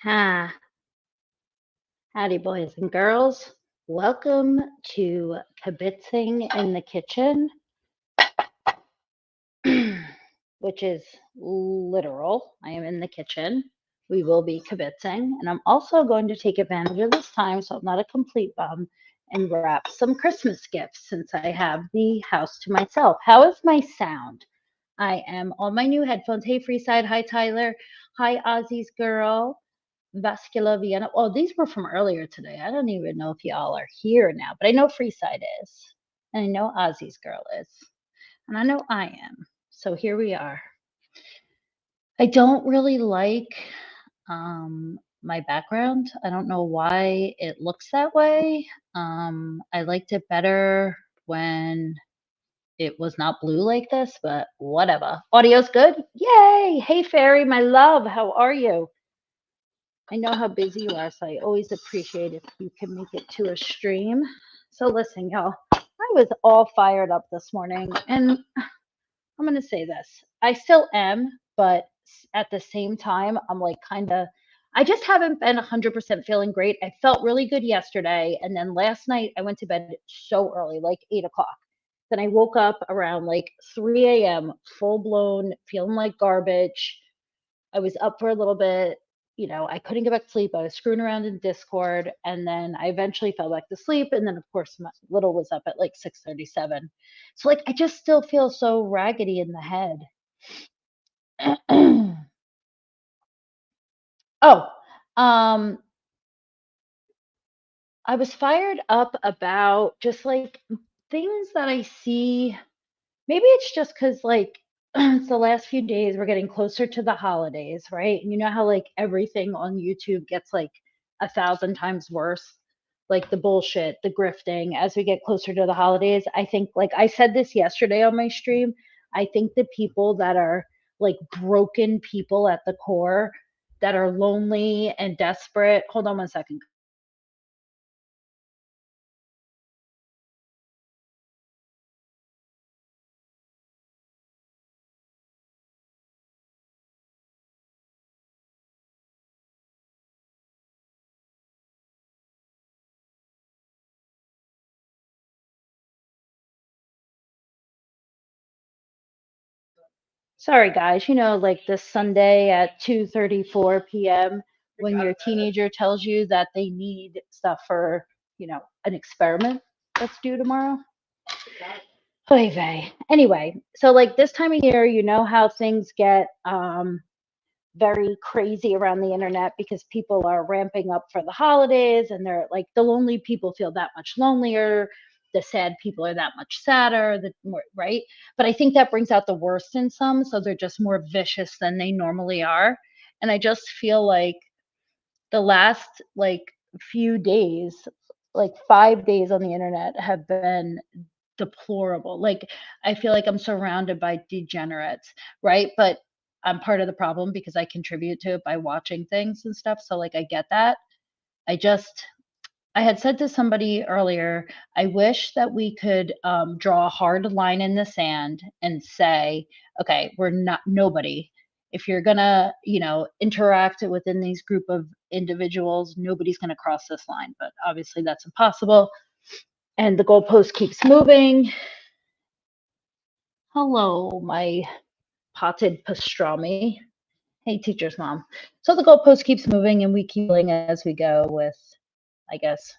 Ah, howdy, boys and girls. Welcome to Kibitzing in the Kitchen, which is literal. I am in the kitchen. We will be kibitzing, and I'm also going to take advantage of this time so I'm not a complete bum and wrap some Christmas gifts since I have the house to myself. How is my sound? I am on my new headphones. Hey, Freeside. Hi, Tyler. Hi, Ozzy's girl. Vascular Vienna. Oh, these were from earlier today. I don't even know if y'all are here now, but I know Freeside is. And I know Ozzy's girl is. And I know I am. So here we are. I don't really like my background. I don't know why it looks that way. I liked it better when it was not blue like this, but whatever. Audio's good? Yay! Hey, Fairy, my love, how are you? I know how busy you are, so I always appreciate if you can make it to a stream. So listen, y'all, I was all fired up this morning, and I'm gonna say this. I still am, but at the same time, I'm like kind of. I just haven't been 100% feeling great. I felt really good yesterday, and then last night I went to bed so early, like 8 o'clock. Then I woke up around like 3 a.m., full blown, feeling like garbage. I was up for a little bit. I couldn't get back to sleep. I was screwing around in Discord, and then I eventually fell back to sleep. And then, of course, my little was up at like 6:37. So, like, I just still feel so raggedy in the head. Oh, um, I was fired up about just like things that I see. Maybe it's just because, like, it's the last few days, we're getting closer to the holidays, right? And you know how, like, everything on YouTube gets, like, 1,000 times worse? Like, the bullshit, the grifting, as we get closer to the holidays. I think, like, I said this yesterday on my stream, I think the people that are, like, broken people at the core, that are lonely and desperate. Hold on one second. Sorry, guys. Like this Sunday at 2:34 p.m. when your teenager tells you that they need stuff for, an experiment that's due tomorrow. Oy vey. Anyway, so like this time of year, you know how things get very crazy around the internet because people are ramping up for the holidays, and they're like the lonely people feel that much lonelier, the sad people are that much sadder, the more, right? But I think that brings out the worst in some, so they're just more vicious than they normally are. And I just feel like the last like few days, like 5 days on the internet, have been deplorable. Like, I feel like I'm surrounded by degenerates, right? But I'm part of the problem because I contribute to it by watching things and stuff. So like I get that. I just I had said to somebody earlier, I wish that we could draw a hard line in the sand and say, okay, we're not nobody. If you're gonna, interact within these group of individuals, nobody's gonna cross this line. But obviously, that's impossible. And the goalpost keeps moving. Hello, my potted pastrami. Hey, teacher's mom. So the goalpost keeps moving, and we keep going as we go with, I guess,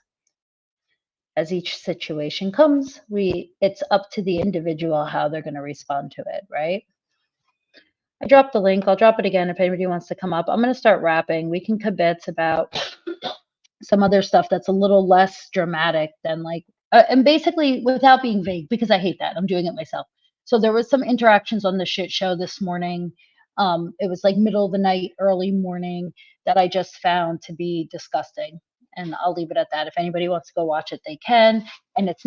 as each situation comes, it's up to the individual how they're going to respond to it, right? I dropped the link. I'll drop it again if anybody wants to come up. I'm going to start rapping. We can kibitz about some other stuff that's a little less dramatic than like, and basically without being vague, because I hate that. I'm doing it myself. So there was some interactions on the shit show this morning. It was like middle of the night, early morning, that I just found to be disgusting. And I'll leave it at that. If anybody wants to go watch it, they can. And it's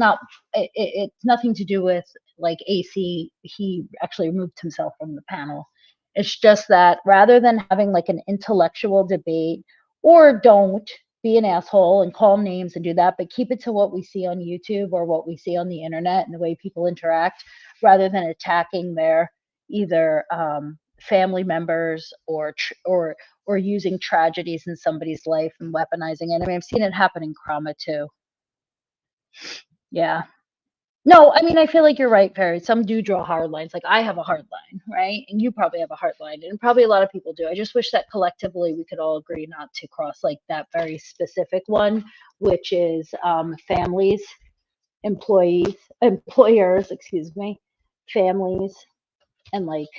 nothing to do with like AC. He actually removed himself from the panel. It's just that rather than having like an intellectual debate, or don't be an asshole and call names and do that, but keep it to what we see on YouTube or what we see on the internet and the way people interact, rather than attacking their either family members or using tragedies in somebody's life and weaponizing it. I mean, I've seen it happen in Krama too. Yeah. No, I mean, I feel like you're right, Perry. Some do draw hard lines. Like I have a hard line, right? And you probably have a hard line, and probably a lot of people do. I just wish that collectively we could all agree not to cross like that very specific one, which is families, employees, employers, excuse me, families, and like,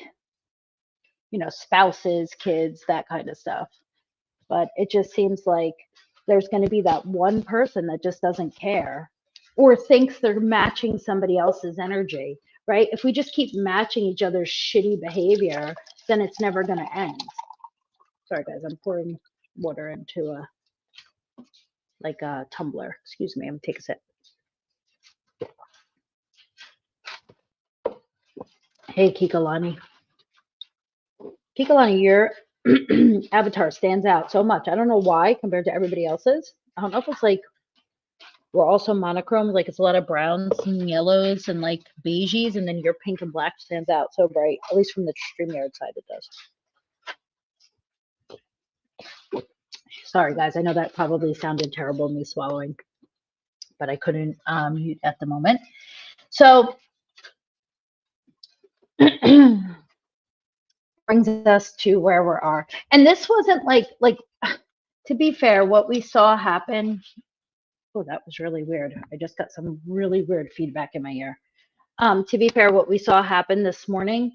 spouses, kids, that kind of stuff. But it just seems like there's going to be that one person that just doesn't care or thinks they're matching somebody else's energy, right? If we just keep matching each other's shitty behavior, then it's never going to end. Sorry, guys, I'm pouring water into a tumbler. Excuse me, I'm going to take a sip. Hey, Kikalani. Kikalani, your avatar stands out so much. I don't know why compared to everybody else's. I don't know if it's like we're also monochrome, like it's a lot of browns and yellows and like beiges, and then your pink and black stands out so bright, at least from the StreamYard side it does. Sorry guys, I know that probably sounded terrible, me swallowing, but I couldn't mute at the moment. So brings us to where we are. And this wasn't like to be fair, what we saw happen. Oh, that was really weird. I just got some really weird feedback in my ear. To be fair, what we saw happen this morning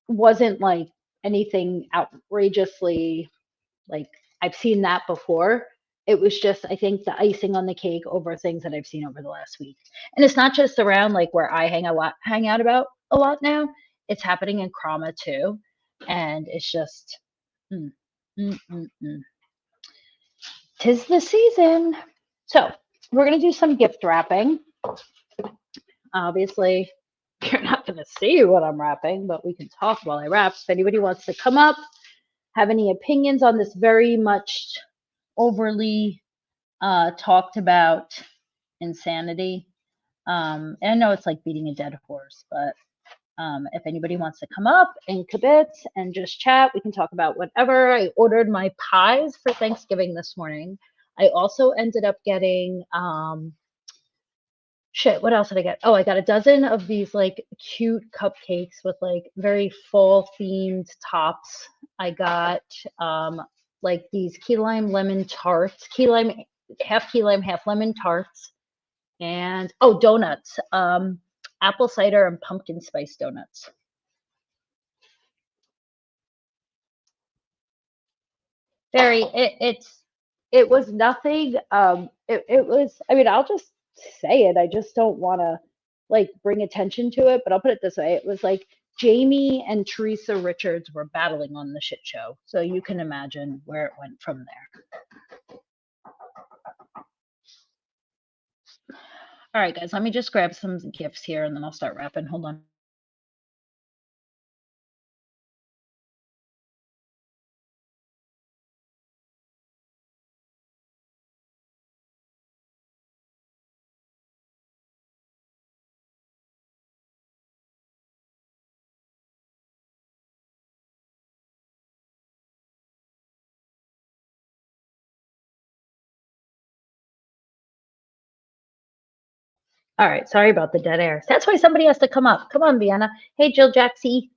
wasn't like anything outrageously, like I've seen that before. It was just, I think, the icing on the cake over things that I've seen over the last week. And it's not just around like where I hang out about a lot now. It's happening in Krama too. And it's just, 'tis the season. So we're going to do some gift wrapping. Obviously, you're not going to see what I'm wrapping, but we can talk while I wrap. If anybody wants to come up, have any opinions on this very much overly talked about insanity. And I know it's like beating a dead horse, but if anybody wants to come up and kibitz and just chat, we can talk about whatever. I ordered my pies for Thanksgiving this morning. I also ended up getting what else did I get? Oh, I got a dozen of these like cute cupcakes with like very fall themed tops. I got like these key lime lemon tarts, half key lime, half lemon tarts, and donuts, apple cider and pumpkin spice donuts. It was nothing. It was, I mean, I'll just say it. I just don't want to like bring attention to it, but I'll put it this way. It was like Jamie and Teresa Richards were battling on the shit show. So you can imagine where it went from there. All right, guys, let me just grab some gifts here and then I'll start wrapping. Hold on. All right, sorry about the dead air. That's why somebody has to come up. Come on, Vienna. Hey, Jill Jaxie.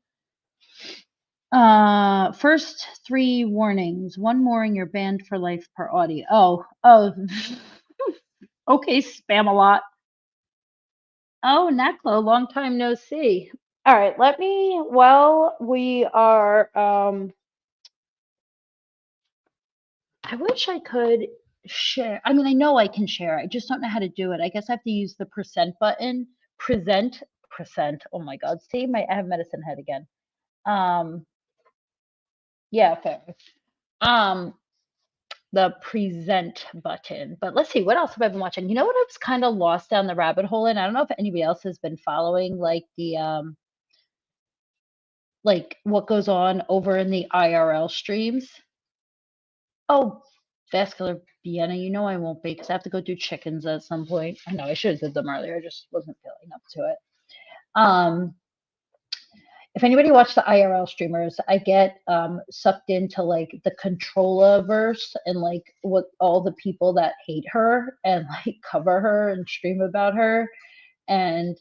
First 3 warnings. 1 more and you're banned for life per audio. Oh. Okay, Spam-a-lot. Oh, Naklo, long time no see. All right, we are, I wish I could share. I mean, I know I can share. I just don't know how to do it. I guess I have to use the percent button. Present. Oh my God. See, I have medicine head again. Yeah, fair. The present button. But let's see, what else have I been watching? You know what I was kind of lost down the rabbit hole in? I don't know if anybody else has been following like the like what goes on over in the IRL streams. Oh, vascular Vienna, you know I won't be because I have to go do chickens at some point. I know I should have did them earlier, I just wasn't feeling up to it. If anybody watched the IRL streamers, I get sucked into like the controlla verse and like what all the people that hate her and like cover her and stream about her. And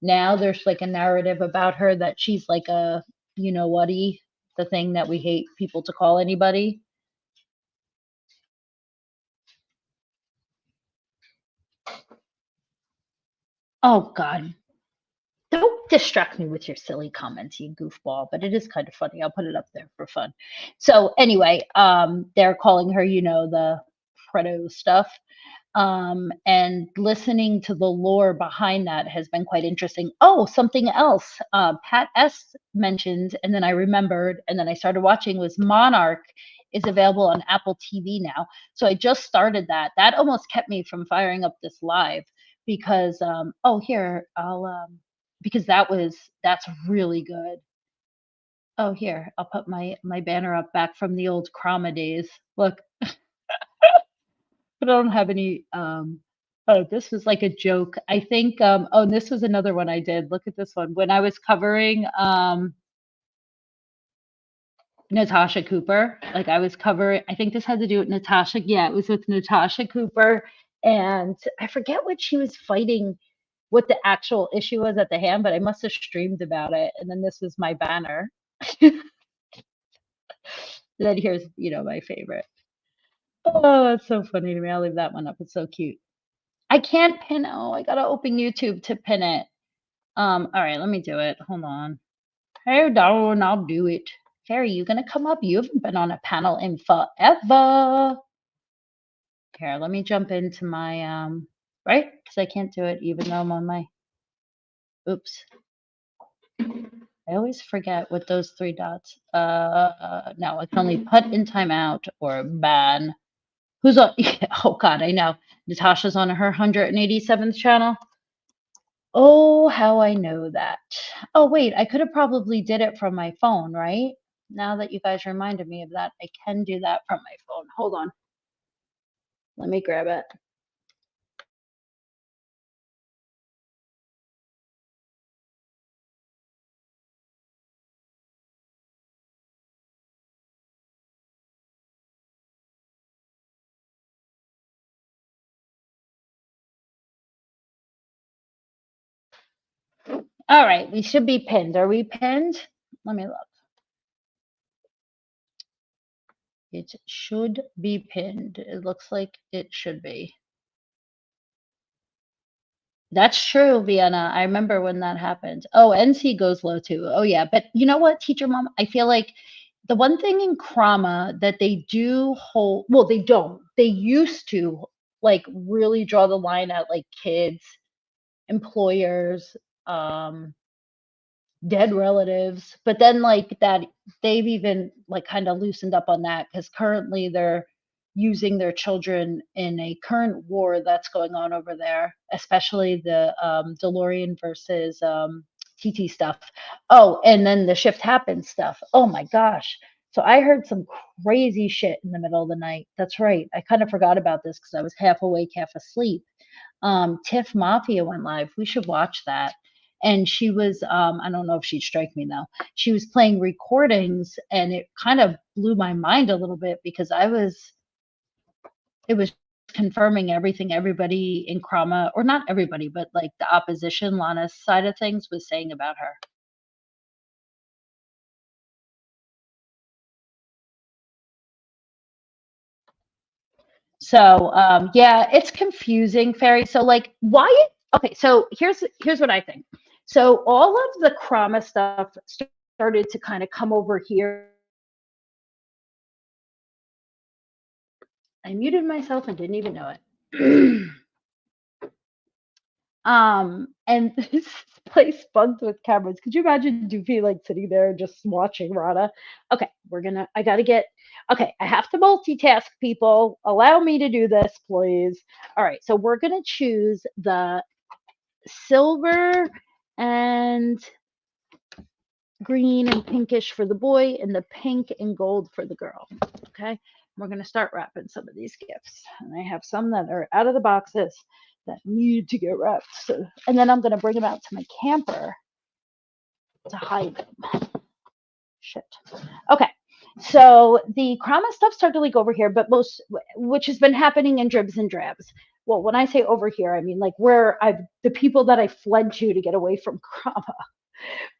now there's like a narrative about her that she's like a you know whaty, the thing that we hate people to call anybody. Oh God, don't distract me with your silly comments, you goofball. But it is kind of funny. I'll put it up there for fun. So anyway, they're calling her, you know, the Fredo stuff. And listening to the lore behind that has been quite interesting. Oh, something else. Pat S mentioned, and then I remembered, and then I started watching was Monarch is available on Apple TV now. So I just started that. That almost kept me from firing up this live because oh here I'll because that's really good. Oh here I'll put my banner up back from the old Chroma days. Look, but I don't have any. Oh, this was like a joke. I think. Oh, and this was another one I did. Look at this one. When I was covering Natasha Cooper, like I was covering. I think this had to do with Natasha. Yeah, it was with Natasha Cooper, and I forget what she was fighting. What the actual issue was at the hand, but I must have streamed about it. And then this was my banner. Then here's, you know, my favorite. Oh, it's so funny to me. I'll leave that one up. It's so cute. I can't pin. Oh, I gotta open YouTube to pin it. All right, let me do it. Hold on. Hey, darling, I'll do it. Fairy, you gonna come up? You haven't been on a panel in forever. Here, let me jump into my right? Because I can't do it even though I'm on my. Oops. I always forget what those three dots. No, I can only put in timeout or ban. Who's on? Oh God, I know. Natasha's on her 187th channel. Oh, how I know that. Oh, wait, I could have probably did it from my phone, right? Now that you guys reminded me of that, I can do that from my phone. Hold on. Let me grab it. All right, we should be pinned. Are we pinned? Let me look. It should be pinned. It looks like it should be. That's true, Vienna. I remember when that happened. Oh, NC goes low too. Oh, yeah. But you know what, teacher mom? I feel like the one thing in Krama that they do hold, well, they don't. They used to like really draw the line at like kids, employers, um, dead relatives. But then like that, they've even like kind of loosened up on that because currently they're using their children in a current war that's going on over there, especially the DeLorean versus TT stuff. Oh, and then the shift happens stuff. Oh my gosh. So I heard some crazy shit in the middle of the night. That's right. I kind of forgot about this because I was half awake, half asleep. Tiff Mafia went live. We should watch that. And she was, I don't know if she'd strike me though. She was playing recordings and it kind of blew my mind a little bit because it was confirming everything everybody in Krama, or not everybody, but like the opposition, Lana's side of things was saying about her. So yeah, it's confusing, Fairy. So like, why? Okay, so here's what I think. So all of the Krama stuff started to kind of come over here. I muted myself and didn't even know it. And this place bugged with cameras. Could you imagine Doofy like sitting there just watching Rana? Okay, I gotta get, okay, I have to multitask, people. Allow me to do this, please. All right, so we're gonna choose the silver and green and pinkish for the boy and the pink and gold for the girl. Okay, we're going to start wrapping some of these gifts. And I have some that are out of the boxes that need to get wrapped. So, and then I'm going to bring them out to my camper to hide them. Shit. Okay. So the Krama stuff started to leak over here, but which has been happening in dribs and drabs. Well, when I say over here, I mean like where the people that I fled to get away from Krama.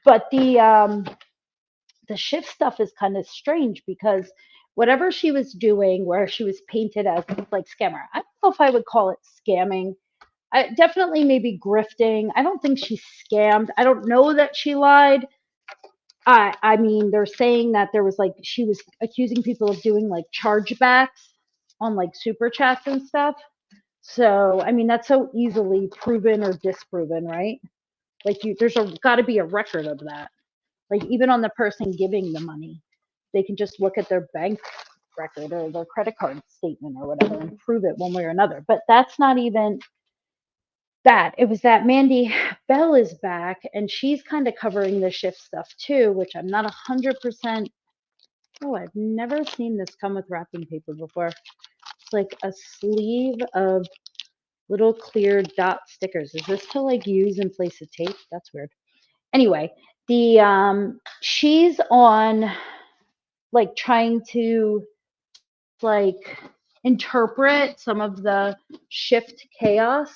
But the Shyt stuff is kind of strange because whatever she was doing, where she was painted as like scammer, I don't know if I would call it scamming. I definitely maybe grifting. I don't think she scammed. I don't know that she lied. I mean, they're saying that there was like she was accusing people of doing like chargebacks on like super chats and stuff. So I mean, that's so easily proven or disproven, right? Like there's got to be a record of that. Like even on the person giving the money, they can just look at their bank record or their credit card statement or whatever and prove it one way or another. But that's not even that. It was that Mandy Bell is back and she's kind of covering the Shyt stuff too, which I'm not 100%. Oh, I've never seen this come with wrapping paper before. It's like a sleeve of little clear dot stickers. Is this to like use in place of tape? That's weird. Anyway, the she's on like trying to like interpret some of the Shyt chaos.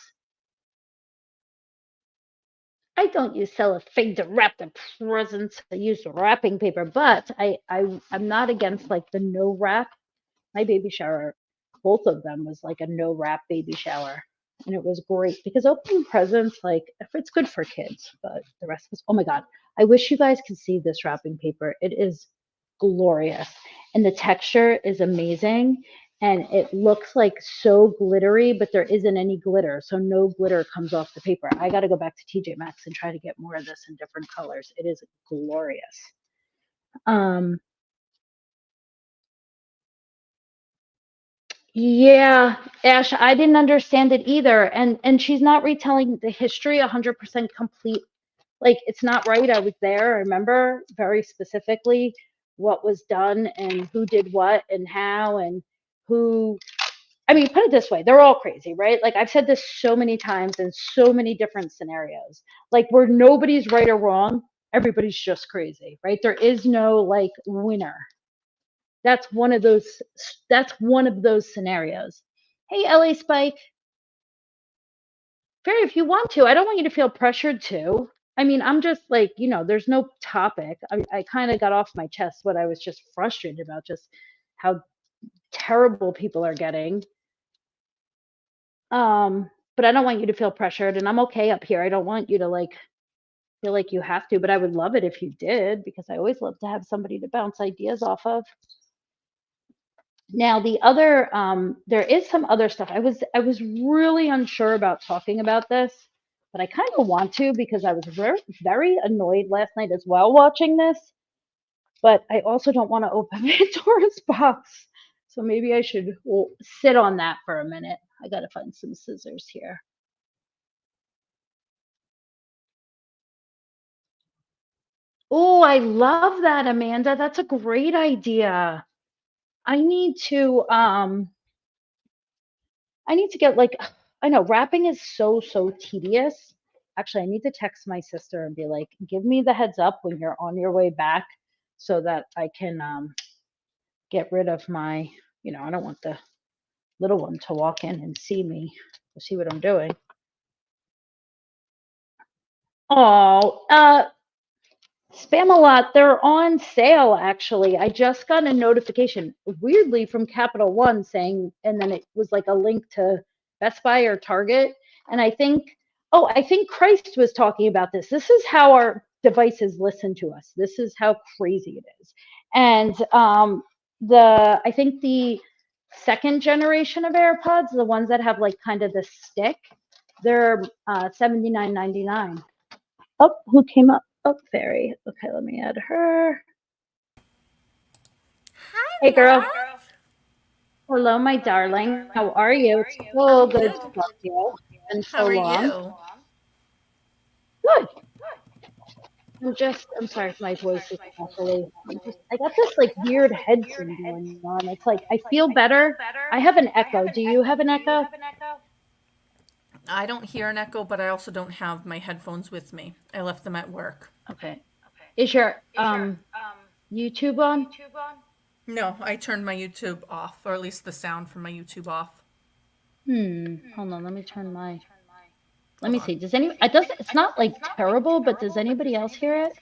I don't use cellophane to wrap the presents. I use wrapping paper, but I'm not against like the no wrap. My baby shower, both of them was like a no wrap baby shower, and it was great because opening presents, like it's good for kids, but the rest was, oh my god, I wish you guys could see this wrapping paper. It is glorious, and the texture is amazing, and it looks like so glittery, but there isn't any glitter, so no glitter comes off the paper. I got to go back to TJ Maxx and try to get more of this in different colors. It is glorious. um Yeah, Ash, I didn't understand it either. And she's not retelling the history 100% complete. Like it's not right. I was there. I remember very specifically what was done and who did what and how and who. I mean, put it this way, they're all crazy, right? Like I've said this so many times in so many different scenarios. Like where nobody's right or wrong, everybody's just crazy, right? There is no like winner. That's one of those. That's one of those scenarios. Hey, LA Spike. Fair if you want to. I don't want you to feel pressured to. I mean, I'm just like, there's no topic. I kind of got off my chest what I was just frustrated about, just how terrible people are getting. But I don't want you to feel pressured, and I'm okay up here. I don't want you to like feel like you have to, but I would love it if you did because I always love to have somebody to bounce ideas off of. Now the other, there is some other stuff. I was really unsure about talking about this, but I kind of want to because I was very very annoyed last night as well watching this. But I also don't want to open Pandora's box, so maybe I should sit on that for a minute. I gotta find some scissors here. Oh, I love that, Amanda. That's a great idea. I need to um I need to get like, I know wrapping is so tedious. Actually, I need to text my sister and be like, give me the heads up when you're on your way back so that I can get rid of my, I don't want the little one to walk in and see me, to see what I'm doing. Oh, Spam-A-Lot, they're on sale actually. I just got a notification, weirdly, from Capital One saying, and then it was like a link to Best Buy or Target. And I think Christ was talking about this. This is how our devices listen to us. This is how crazy it is. And I think the second generation of AirPods, the ones that have like kind of the stick, they're $79.99. Oh, who came up? Oh, Fairy. Okay, let me add her. Hey, Hi, girl. love. Hello, my darling. How are you? It's so I'm good good. to talk to you. It's been How so are long. you? Good. I'm sorry if my voice is awfully. I got this like weird head thing going on. It's like, I feel better. I have an echo. Do you have an echo? I don't hear an echo, but I also don't have my headphones with me. I left them at work. Okay. Is your YouTube on? No, I turned my YouTube off, or at least the sound from my YouTube off. Hold on, let me turn my. Let Hold me on. see. Does any? It does. It's not like terrible, but does anybody else hear it?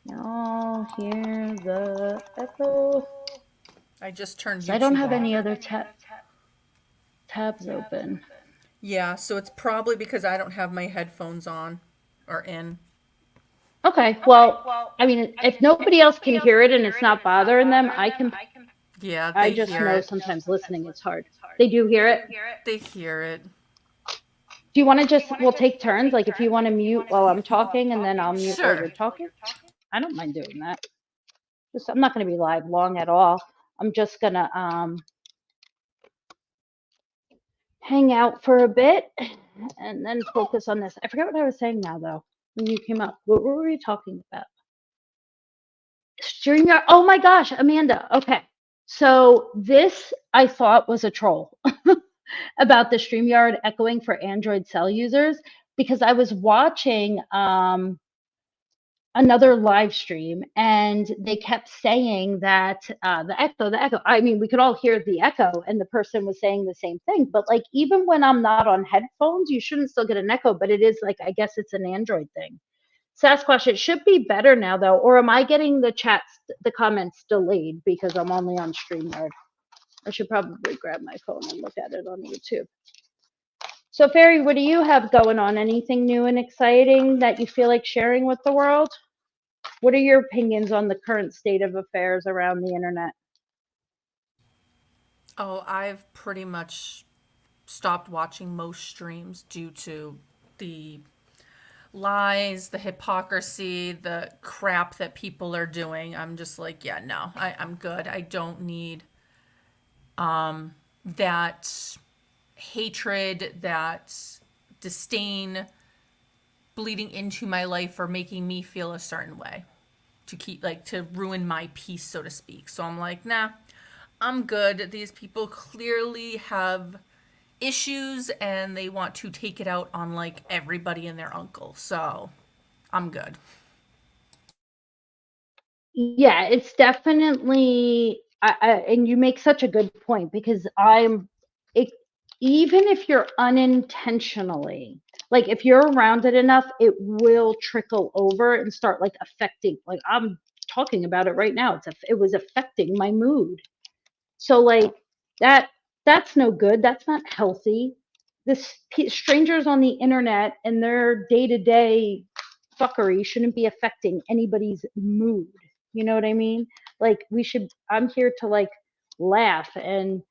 Y'all hear the echo? I just turned So I don't YouTube have off. any other tabs open. Yeah, so it's probably because I don't have my headphones on or in. Okay. Well, I mean, if nobody else can hear it and it's not bothering them, I can. Yeah, I they just hear know it. sometimes listening it's hard. They do hear it. They hear it. Do you want to just? We'll take turns. Like if you want to mute while I'm talking, and then I'll mute while Sure. you're talking. I don't mind doing that. Just, I'm not going to be live long at all. I'm just gonna hang out for a bit and then focus on this. I forget what I was saying now though. When you came up, what were we talking about? StreamYard. Oh my gosh, Amanda. Okay, so this I thought was a troll about the StreamYard echoing for Android cell users because I was watching another live stream and they kept saying that the echo, I mean, we could all hear the echo and the person was saying the same thing, but like even when I'm not on headphones you shouldn't still get an echo, but it is like, I guess it's an Android thing. Sasquatch, it should be better now though, or am I getting the comments delayed because I'm only on StreamYard? I should probably grab my phone and look at it on YouTube. So Fairy, what do you have going on? Anything new and exciting that you feel like sharing with the world? What are your opinions on the current state of affairs around the internet? Oh, I've pretty much stopped watching most streams due to the lies, the hypocrisy, the crap that people are doing. I'm just like, yeah, no, I'm good. I don't need that hatred, that disdain bleeding into my life or making me feel a certain way to keep, like, to ruin my peace, so to speak. So I'm like, nah, I'm good. These people clearly have issues and they want to take it out on like everybody and their uncle. So I'm good. Yeah, it's definitely, and you make such a good point because it, even if you're unintentionally, like if you're around it enough, it will trickle over and start like affecting, like I'm talking about it right now. It was affecting my mood. So like that that's no good. That's not healthy. Strangers on the internet and their day-to-day fuckery shouldn't be affecting anybody's mood. You know what I mean? Like I'm here to like laugh and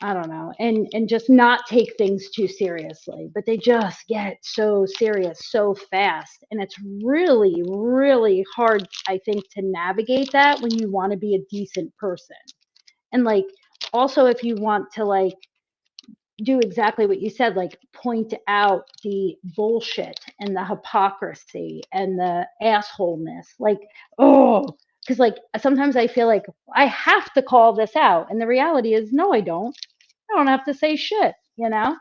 I don't know, and just not take things too seriously. But they just get so serious so fast, and it's really really hard I think to navigate that when you want to be a decent person. And like also if you want to like do exactly what you said, like point out the bullshit and the hypocrisy and the assholeness, like, oh, because like sometimes I feel like I have to call this out, and the reality is no, I don't have to say shit, you know.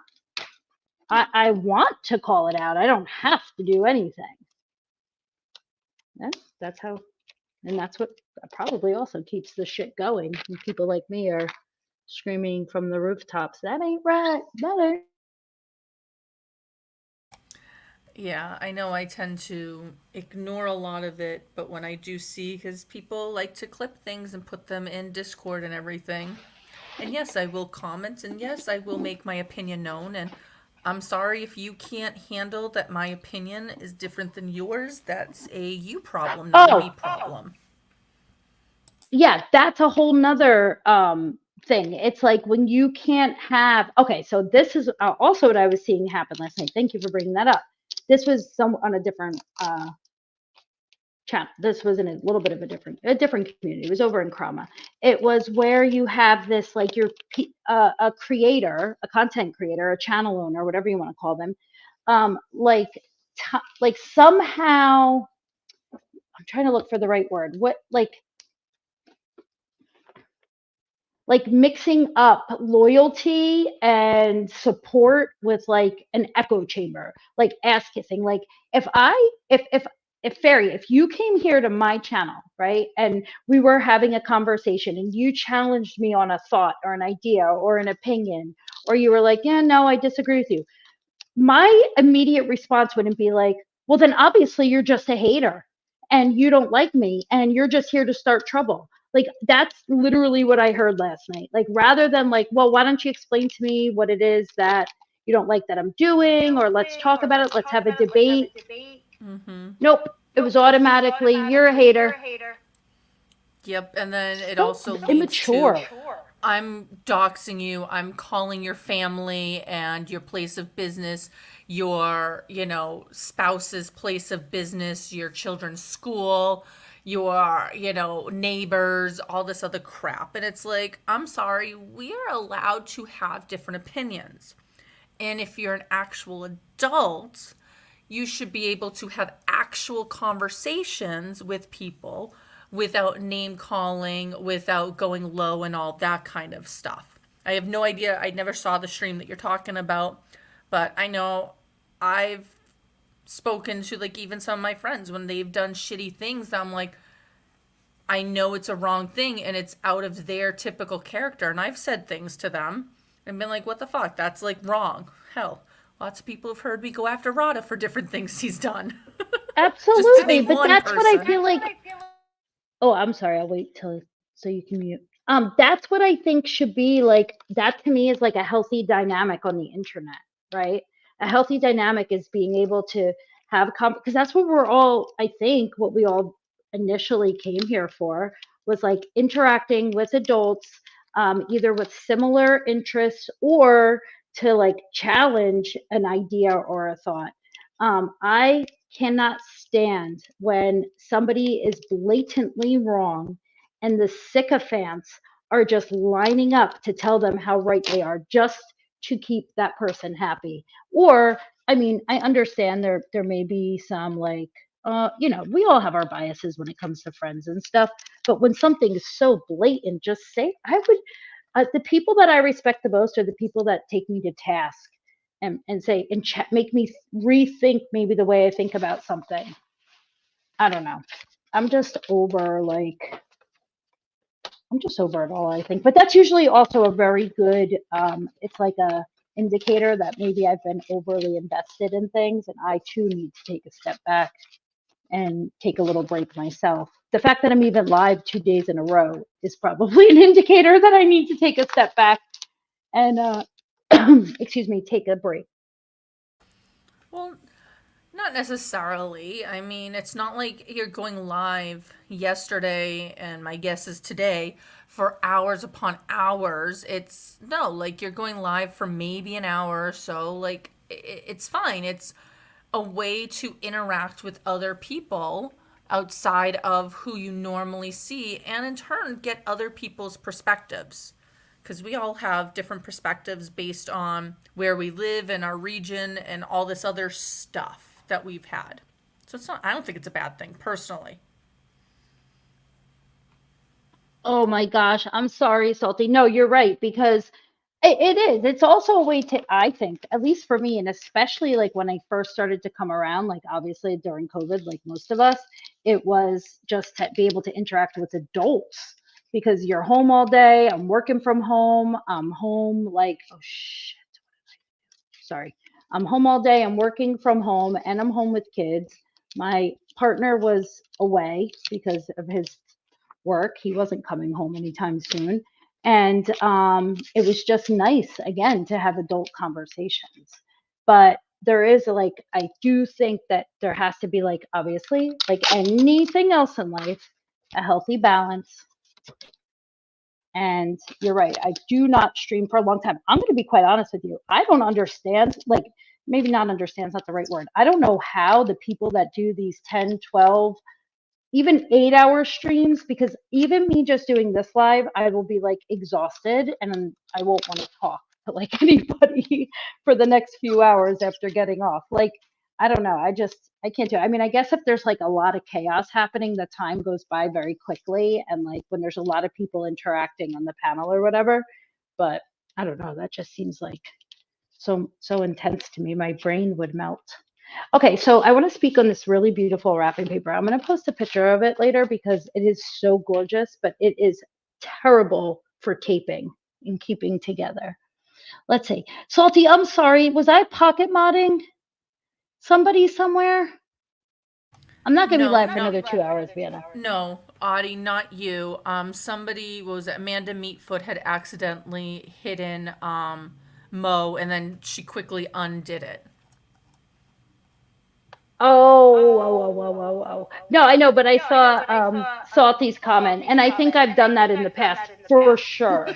I want to call it out, I don't have to do anything. That's how, and that's what probably also keeps the shit going when people like me are screaming from the rooftops, that ain't right, that ain't. Yeah, I know I tend to ignore a lot of it, but when I do see, because people like to clip things and put them in Discord and everything. And yes, I will comment, and yes, I will make my opinion known. And I'm sorry if you can't handle that my opinion is different than yours. That's a you problem, not a me Oh, problem. yeah, that's a whole nother thing. It's like when you can't have, okay, so this is also what I was seeing happen last night. Thank you for bringing that up. This was some on a different channel. This was in a little bit of a different community. It was over in Krama. It was where you have this like you're a creator, a content creator, a channel owner, whatever you want to call them, like like somehow I'm trying to look for the right word. What like mixing up loyalty and support with like an echo chamber, like ass kissing. Like if I if if Fairy, if you came here to my channel, right, and we were having a conversation and you challenged me on a thought or an idea or an opinion, or you were like, yeah, no, I disagree with you, my immediate response wouldn't be like, well, then obviously you're just a hater and you don't like me and you're just here to start trouble. Like, that's literally what I heard last night. Like, rather than like, well, why don't you explain to me what it is that you don't like that I'm doing, or let's talk about it, let's have a debate. Mm-hmm. Nope. It was automatically, you're a hater. Yep, and then it So also leads to immature. I'm doxing you, I'm calling your family and your place of business, your, spouse's place of business, your children's school, your, neighbors, all this other crap. And it's like, I'm sorry, we are allowed to have different opinions. And if you're an actual adult, you should be able to have actual conversations with people without name calling, without going low and all that kind of stuff. I have no idea. I never saw the stream that you're talking about, but I know I've spoken to like even some of my friends when they've done shitty things. I'm like, I know it's a wrong thing and it's out of their typical character. And I've said things to them and been like, what the fuck? That's like wrong. Hell, lots of people have heard me go after Rada for different things he's done. Just to Absolutely. name But one that's what I person. feel like. Oh, I'm sorry. I'll wait till so you can mute. That's what I think should be like. That to me is like a healthy dynamic on the internet, right? A healthy dynamic is being able to have because that's what we're all. I think what we all initially came here for was like interacting with adults, either with similar interests or to like challenge an idea or a thought. I cannot stand when somebody is blatantly wrong and the sycophants are just lining up to tell them how right they are just to keep that person happy. Or, I mean, I understand there may be some like we all have our biases when it comes to friends and stuff. But when something is so blatant, just say, I would, the people that I respect the most are the people that take me to task and say and make me rethink maybe the way I think about something. I don't know. I'm just over like I'm just over it all, I think. But that's usually also a very good it's like a indicator that maybe I've been overly invested in things and I too need to take a step back and take a little break myself. The fact that I'm even live 2 days in a row is probably an indicator that I need to take a step back and excuse me, take a break. Well, not necessarily. I mean, it's not like you're going live yesterday and my guess is today for hours upon hours. It's no, like you're going live for maybe an hour or so. Like it's fine. It's a way to interact with other people outside of who you normally see and in turn get other people's perspectives because we all have different perspectives based on where we live and our region and all this other stuff that we've had. So it's not, I don't think it's a bad thing personally. Oh my gosh, I'm sorry, Salty. No, you're right, because it is. It's also a way to, I think, at least for me, and especially like when I first started to come around, like obviously during COVID, like most of us, it was just to be able to interact with adults because you're home all day. I'm working from home. I'm home like, oh shit, sorry. I'm home all day. I'm working from home and I'm home with kids. My partner was away because of his work. He wasn't coming home anytime soon. And it was just nice, again, to have adult conversations. But there is like, I do think that there has to be, like, obviously, like anything else in life, a healthy balance. And you're right, I do not stream for a long time. I'm going to be quite honest with you. I don't understand, like, maybe not understand is not the right word. I don't know how the people that do these 10, 12, even 8 hour streams, because even me just doing this live, I will be like exhausted and I won't want to talk to like anybody for the next few hours after getting off. Like, I don't know. I can't do it. I mean, I guess if there's like a lot of chaos happening, the time goes by very quickly. And like when there's a lot of people interacting on the panel or whatever, but I don't know. That just seems like so intense to me. My brain would melt. Okay, so I want to speak on this really beautiful wrapping paper. I'm going to post a picture of it later because it is so gorgeous, but it is terrible for taping and keeping together. Let's see. Salty, I'm sorry. Was I pocket modding somebody somewhere? I'm not going to be No, live for not another 2 hours, Vienna. no, Audie, not you. Somebody was it, Amanda Meatfoot had accidentally hidden Mo, and then she quickly undid it. Oh, oh, oh, oh, oh, oh. No, I know, but I saw Salty's comment, and I think I've done that in the past for sure.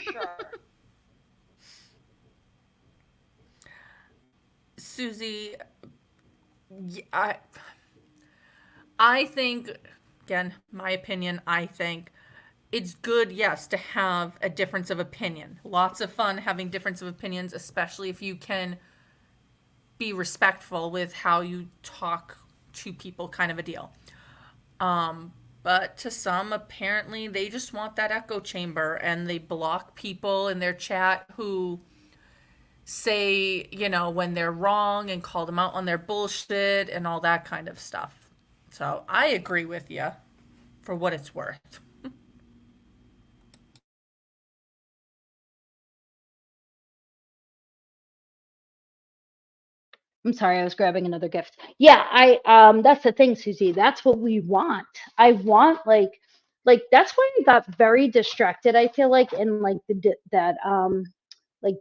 Susie, I think, again, my opinion, I think it's good, yes, to have a difference of opinion. Lots of fun having difference of opinions, especially if you can be respectful with how you talk to people, kind of a deal. But to some, apparently, they just want that echo chamber and they block people in their chat who say, when they're wrong and call them out on their bullshit and all that kind of stuff. So I agree with you for what it's worth. I'm sorry, I was grabbing another gift. Yeah, I that's the thing, Susie. That's what we want. I want like that's why I got very distracted. I feel like in like that like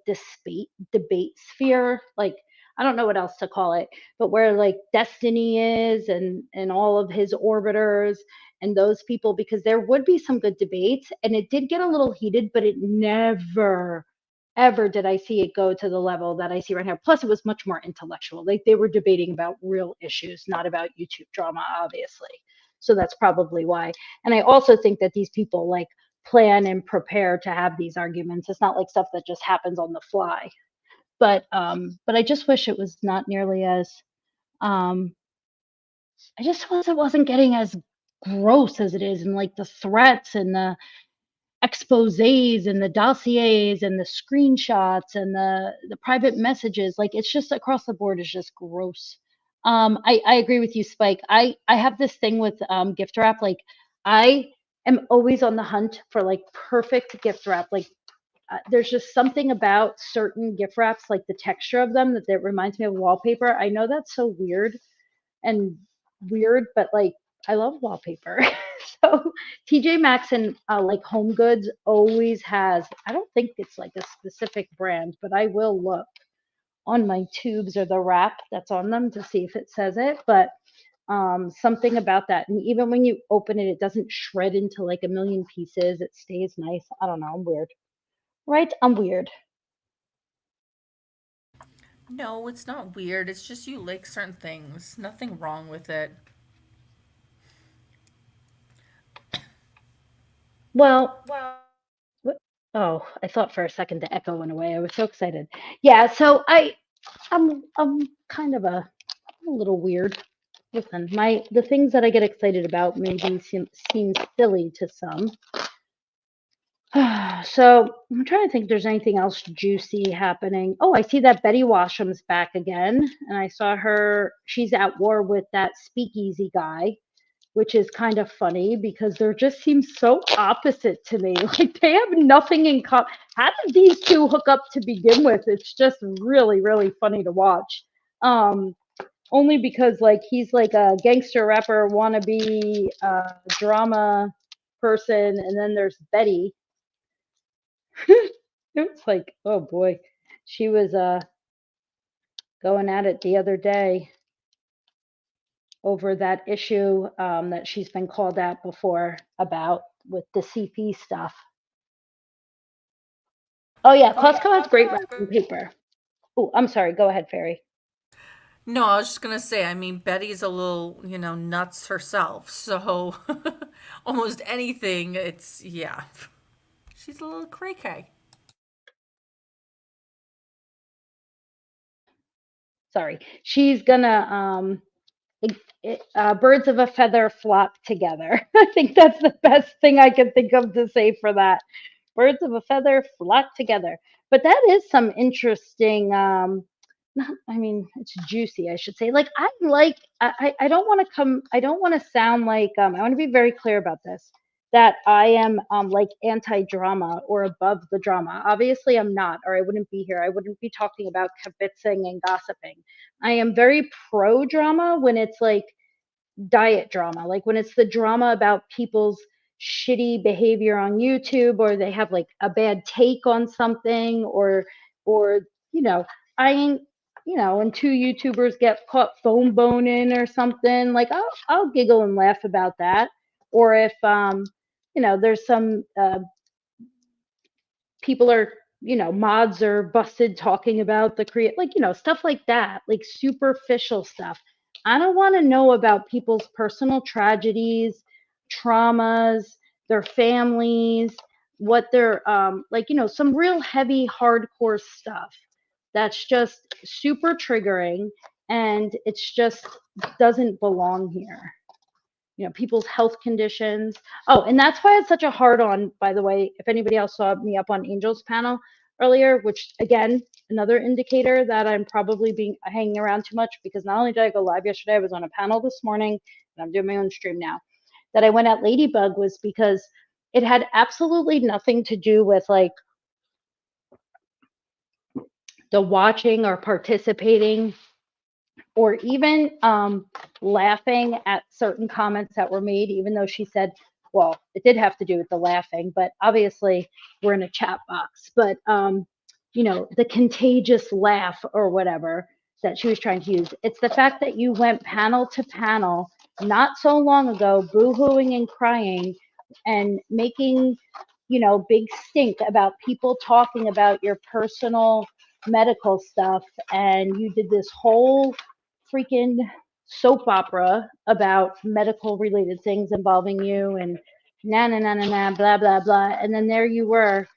debate sphere, like I don't know what else to call it, but where like Destiny is and all of his orbiters and those people, because there would be some good debates and it did get a little heated, but it never ever did I see it go to the level that I see right now. Plus, it was much more intellectual. Like they were debating about real issues, not about YouTube drama, obviously. So that's probably why. And I also think that these people like plan and prepare to have these arguments. It's not like stuff that just happens on the fly. But I just wish it was not nearly as um I just wasn't getting as gross as it is, and like the threats and the exposés and the dossiers and the screenshots and the private messages. Like it's just across the board is just gross. I agree with you, Spike. I have this thing with gift wrap. Like I am always on the hunt for like perfect gift wrap. Like there's just something about certain gift wraps, like the texture of them, that reminds me of wallpaper. I know that's so and weird, but like I love wallpaper. So TJ Maxx and like Home Goods always has. I don't think it's like a specific brand, but I will look on my tubes or the wrap that's on them to see if it says it. But something about that, and even when you open it, it doesn't shred into like a million pieces. It stays nice. I don't know. I'm weird, right? I'm weird. No, it's not weird. It's just you like certain things. Nothing wrong with it. Well, what? Oh, I thought for a second the echo went away. I was so excited. Yeah, so I'm kind of a little weird. Listen, the things that I get excited about maybe seem silly to some. So I'm trying to think if there's anything else juicy happening. Oh, I see that Betty Washam's back again, and I saw her. She's at war with that speakeasy guy, which is kind of funny because they just seem so opposite to me. Like they have nothing in common. How did these two hook up to begin with? It's just really, really funny to watch. Um, Only because like he's like a gangster rapper wannabe drama person, and then there's Betty. It's like, oh boy, she was going at it the other day over that issue that she's been called out before about with the CP stuff. Oh yeah, Costco has great wrapping paper. Oh, I'm sorry. Go ahead, Fairy. No, I was just gonna say, I mean, Betty's a little, nuts herself. So almost anything, yeah. She's a little cray cray. Sorry, she's gonna birds of a feather flock together. I think that's the best thing I can think of to say for that. Birds of a feather flock together. But that is some interesting not, I mean, it's juicy, I should say. Like, I don't want to I don't want to sound like, I want to be very clear about this, that I am like anti-drama or above the drama. Obviously, I'm not, or I wouldn't be here. I wouldn't be talking about kibitzing and gossiping. I am very pro drama when it's like diet drama, like when it's the drama about people's shitty behavior on YouTube, or they have like a bad take on something, or you know, I ain't, when two YouTubers get caught phone boning or something, like I'll giggle and laugh about that. Or if there's some people are, mods are busted talking about the create, like, stuff like that, like superficial stuff. I don't want to know about people's personal tragedies, traumas, their families, what they're like, some real heavy hardcore stuff that's just super triggering, and it's just doesn't belong here. People's health conditions. Oh, and that's why it's such a hard on, by the way, if anybody else saw me up on Angel's panel earlier, which again, another indicator that I'm probably hanging around too much, because not only did I go live yesterday, I was on a panel this morning, and I'm doing my own stream now, that I went at Ladybug, was because it had absolutely nothing to do with like the watching or participating, or even laughing at certain comments that were made, even though she said, well, it did have to do with the laughing, but obviously we're in a chat box. But, the contagious laugh or whatever that she was trying to use. It's the fact that you went panel to panel not so long ago, boo-hooing and crying and making, big stink about people talking about your personal medical stuff. And you did this whole freaking soap opera about medical related things involving you, and blah blah blah, and then there you were,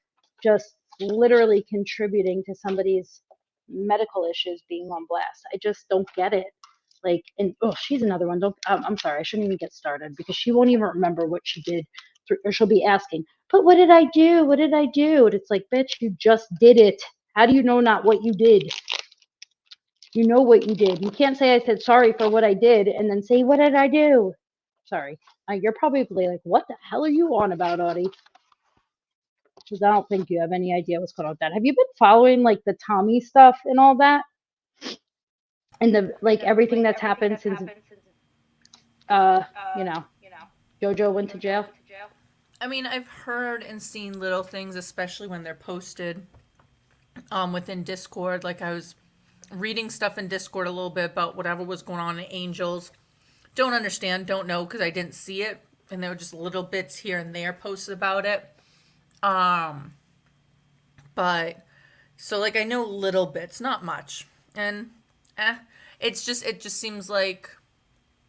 just literally contributing to somebody's medical issues being on blast. I just don't get it. Like, and oh, she's another one. Don't I'm sorry, I shouldn't even get started, because she won't even remember what she did, or she'll be asking, but what did I do, what did I do? And it's like, bitch, you just did it. How do you know not what you did? You know what you did. You can't say I said sorry for what I did and then say, what did I do? Sorry. You're probably like, what the hell are you on about, Audie? Because I don't think you have any idea what's going on with that. Have you been following like the Tommy stuff and all that? And the like everything that's happened since uh, you know, JoJo went to jail? I mean, I've heard and seen little things, especially when they're posted within Discord. Like, I was reading stuff in Discord a little bit about whatever was going on in Angels. Don't understand, don't know, because I didn't see it, and there were just little bits here and there posted about it. But so like I know little bits, not much, and it just seems like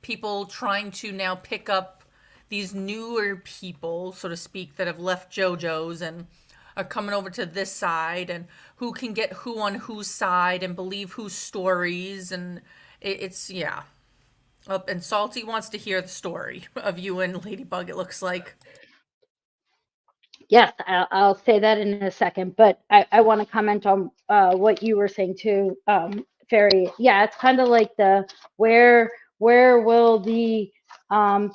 people trying to now pick up these newer people, so to speak, that have left JoJo's and are coming over to this side, and who can get who on whose side and believe whose stories, and it's yeah. And Salty wants to hear the story of you and Ladybug, it looks like. Yes, I'll say that in a second, but I want to comment on what you were saying too, Fairy. Yeah, it's kind of like the where will the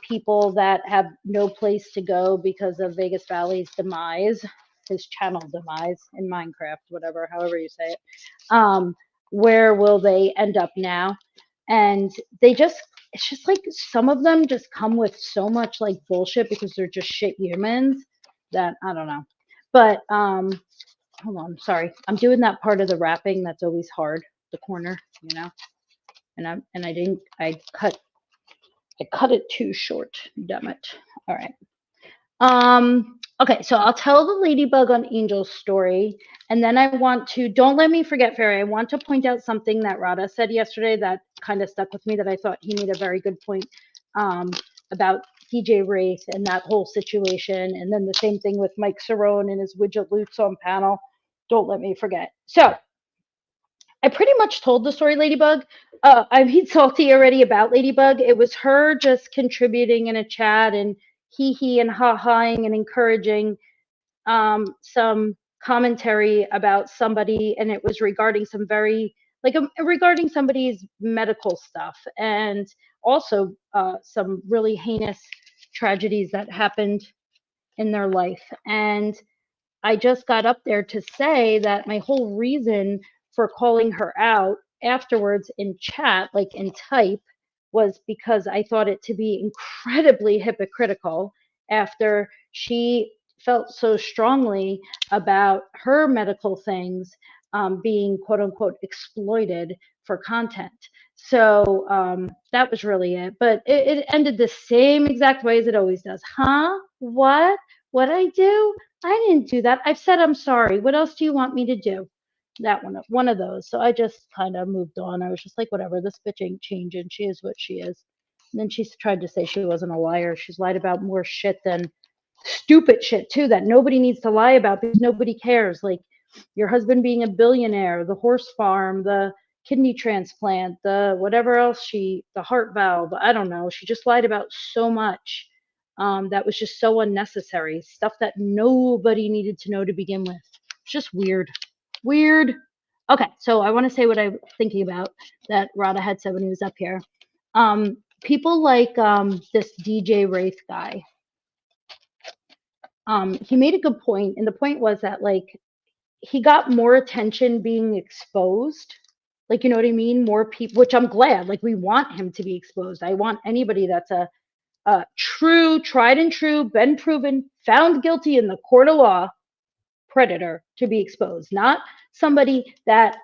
people that have no place to go because of Vegas Valley's demise, his channel demise in Minecraft, whatever, however you say it, where will they end up now? And it's just like some of them just come with so much like bullshit because they're just shit humans that I don't know. But hold on, sorry. I'm doing that part of the wrapping that's always hard, the corner, and I cut it too short. Damn it. All right. Okay, so I'll tell the Ladybug on Angel's story, and then I want to, don't let me forget, Fairy, I want to point out something that Rada said yesterday that kind of stuck with me, that I thought he made a very good point about DJ Wraith and that whole situation, and then the same thing with Mike Cerrone and his widget loots on panel. Don't let me forget. So I pretty much told the story, Ladybug. I've been salty already about Ladybug. It was her just contributing in a chat and hee and ha-haing and encouraging some commentary about somebody, and it was regarding some very like regarding somebody's medical stuff, and also some really heinous tragedies that happened in their life. And I just got up there to say that my whole reason for calling her out afterwards in chat, like in type, was because I thought it to be incredibly hypocritical after she felt so strongly about her medical things being quote unquote exploited for content. So that was really it. But it ended the same exact way as it always does. Huh? What? What I do? I didn't do that. I've said I'm sorry. What else do you want me to do? That one of those. So I just kind of moved on. I was just like, whatever, this bitch ain't changing. She is what she is. And then she's tried to say she wasn't a liar. She's lied about more shit than stupid shit too that nobody needs to lie about because nobody cares. Like your husband being a billionaire, the horse farm, the kidney transplant, the whatever else the heart valve. I don't know. She just lied about so much that was just so unnecessary. Stuff that nobody needed to know to begin with. It's just weird. Weird. Okay, so I want to say what I was thinking about that Rada had said when he was up here. People like this DJ Wraith guy. He made a good point, and the point was that like he got more attention being exposed. Like, you know what I mean? More people, which I'm glad. Like, we want him to be exposed. I want anybody that's a true, tried and true, been proven, found guilty in the court of law predator to be exposed, not somebody that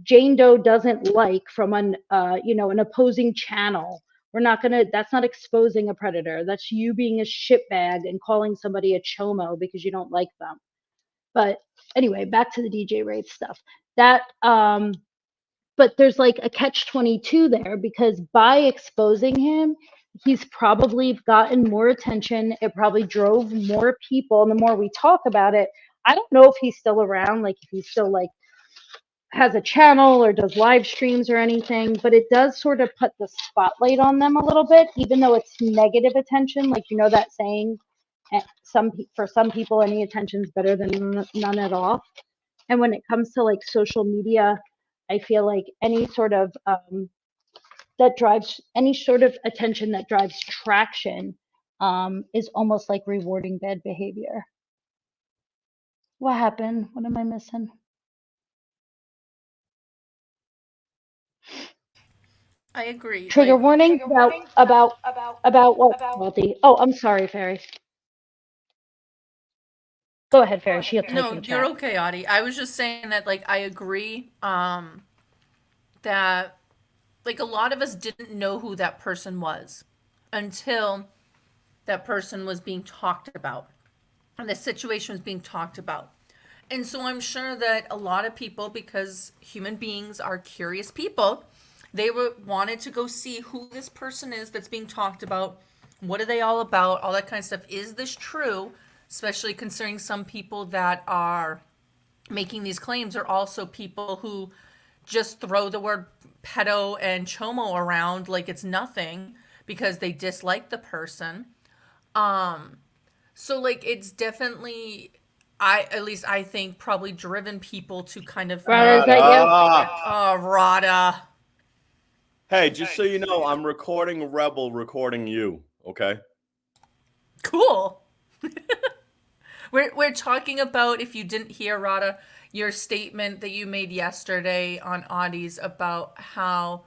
Jane Doe doesn't like from an an opposing channel. We're not gonna. That's not exposing a predator. That's you being a shitbag and calling somebody a chomo because you don't like them. But anyway, back to the DJ Wraith stuff. That but there's like a catch 22 there because by exposing him, he's probably gotten more attention. It probably drove more people. And the more we talk about it, I don't know if he's still around, like if he's still like has a channel or does live streams or anything, but it does sort of put the spotlight on them a little bit, even though it's negative attention. Like, you know, that saying, for some people, any attention's better than none at all. And when it comes to like social media, I feel like any sort of that drives any sort of attention that drives traction is almost like rewarding bad behavior. What happened? What am I missing? I agree. Trigger Like, warning about what, Walty? Oh, I'm sorry, Fairy. Go ahead, Fairy. She'll type no, in you're chat. okay, Audie. I was just saying that, like, I agree that, like, a lot of us didn't know who that person was until that person was being talked about and the situation was being talked about. And so I'm sure that a lot of people, because human beings are curious people, wanted to go see who this person is that's being talked about. What are they all about? All that kind of stuff. Is this true? Especially considering some people that are making these claims are also people who just throw the word pedo and chomo around like it's nothing because they dislike the person. So like it's definitely at least I think probably driven people to kind of Rada, make is that you? Rada. Hey, just so you know, I'm recording Rebel, recording you. Okay. Cool. We're talking about, if you didn't hear, Rada, your statement that you made yesterday on Audie's about how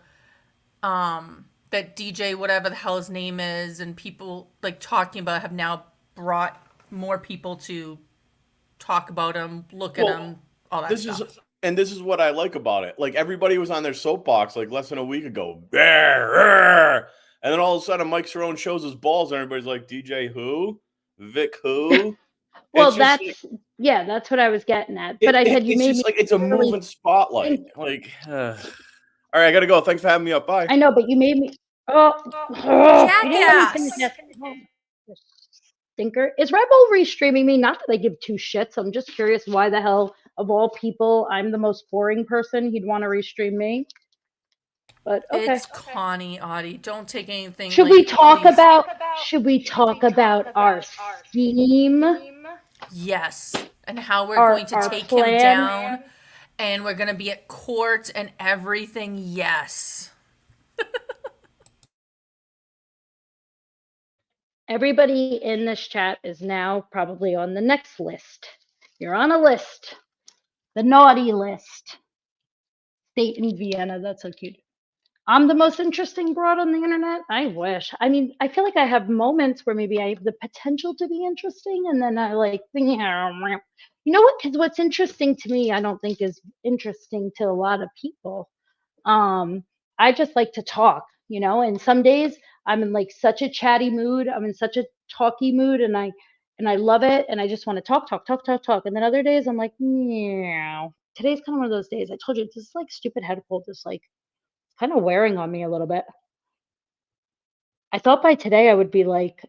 that DJ, whatever the hell his name is, and people like talking about have now brought more people to talk about him, look at him, all that stuff. This is what I like about it. Like everybody was on their soapbox like less than a week ago. And then all of a sudden Mike Cerrone shows his balls and everybody's like, DJ who? Vic who? Well, that's what I was getting at. But I said you made me like it's a moving spotlight. Like, all right, I gotta go. Thanks for having me up. Bye. I know, but you made me. You didn't let me finish that. Stinker. Is Rebel restreaming me? Not that I give two shits. I'm just curious why the hell, of all people, I'm the most boring person. He'd want to restream me. But okay. It's Connie, Audie. Don't take anything. Should we talk about? Should we talk about our theme? Yes, and how we're going to take him down, and we're going to be at court and everything. Yes. Everybody in this chat is now probably on the next list. You're on a list, the naughty list. State in Vienna. That's so cute. I'm the most interesting broad on the internet. I wish. I mean, I feel like I have moments where maybe I have the potential to be interesting, and then I like, you know what? Because what's interesting to me, I don't think is interesting to a lot of people. I just like to talk, and some days I'm in like such a chatty mood. I'm in such a talky mood, and I love it, and I just want to talk, talk, talk, talk, talk. And then other days I'm like, meow. Today's kind of one of those days. I told you this like stupid head cold is like kind of wearing on me a little bit. I thought by today I would be like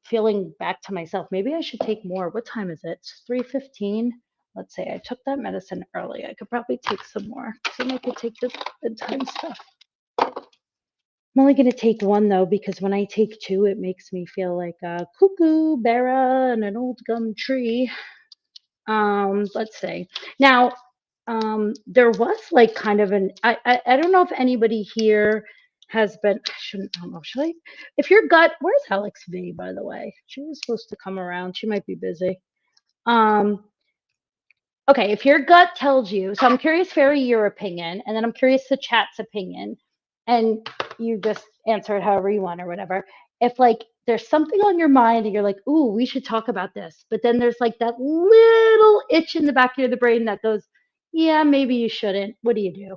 feeling back to myself. Maybe I should take more. What time is it? It's 3:15. Let's say I took that medicine early. I could probably take some more. So I could take the bedtime stuff. I'm only going to take one though, because when I take two, it makes me feel like a kookaburra and an old gum tree. Let's say now, there was like kind of I don't know if anybody here has been. I don't know. Should I? If your gut, where's Alex V? By the way, she was supposed to come around. She might be busy. Um, okay, if your gut tells you, so I'm curious, Fairy, your opinion, and then I'm curious the chat's opinion, and you just answer it however you want or whatever. If like there's something on your mind and you're like, ooh, we should talk about this, but then there's like that little itch in the back of the brain that goes, yeah, maybe you shouldn't. What do you do?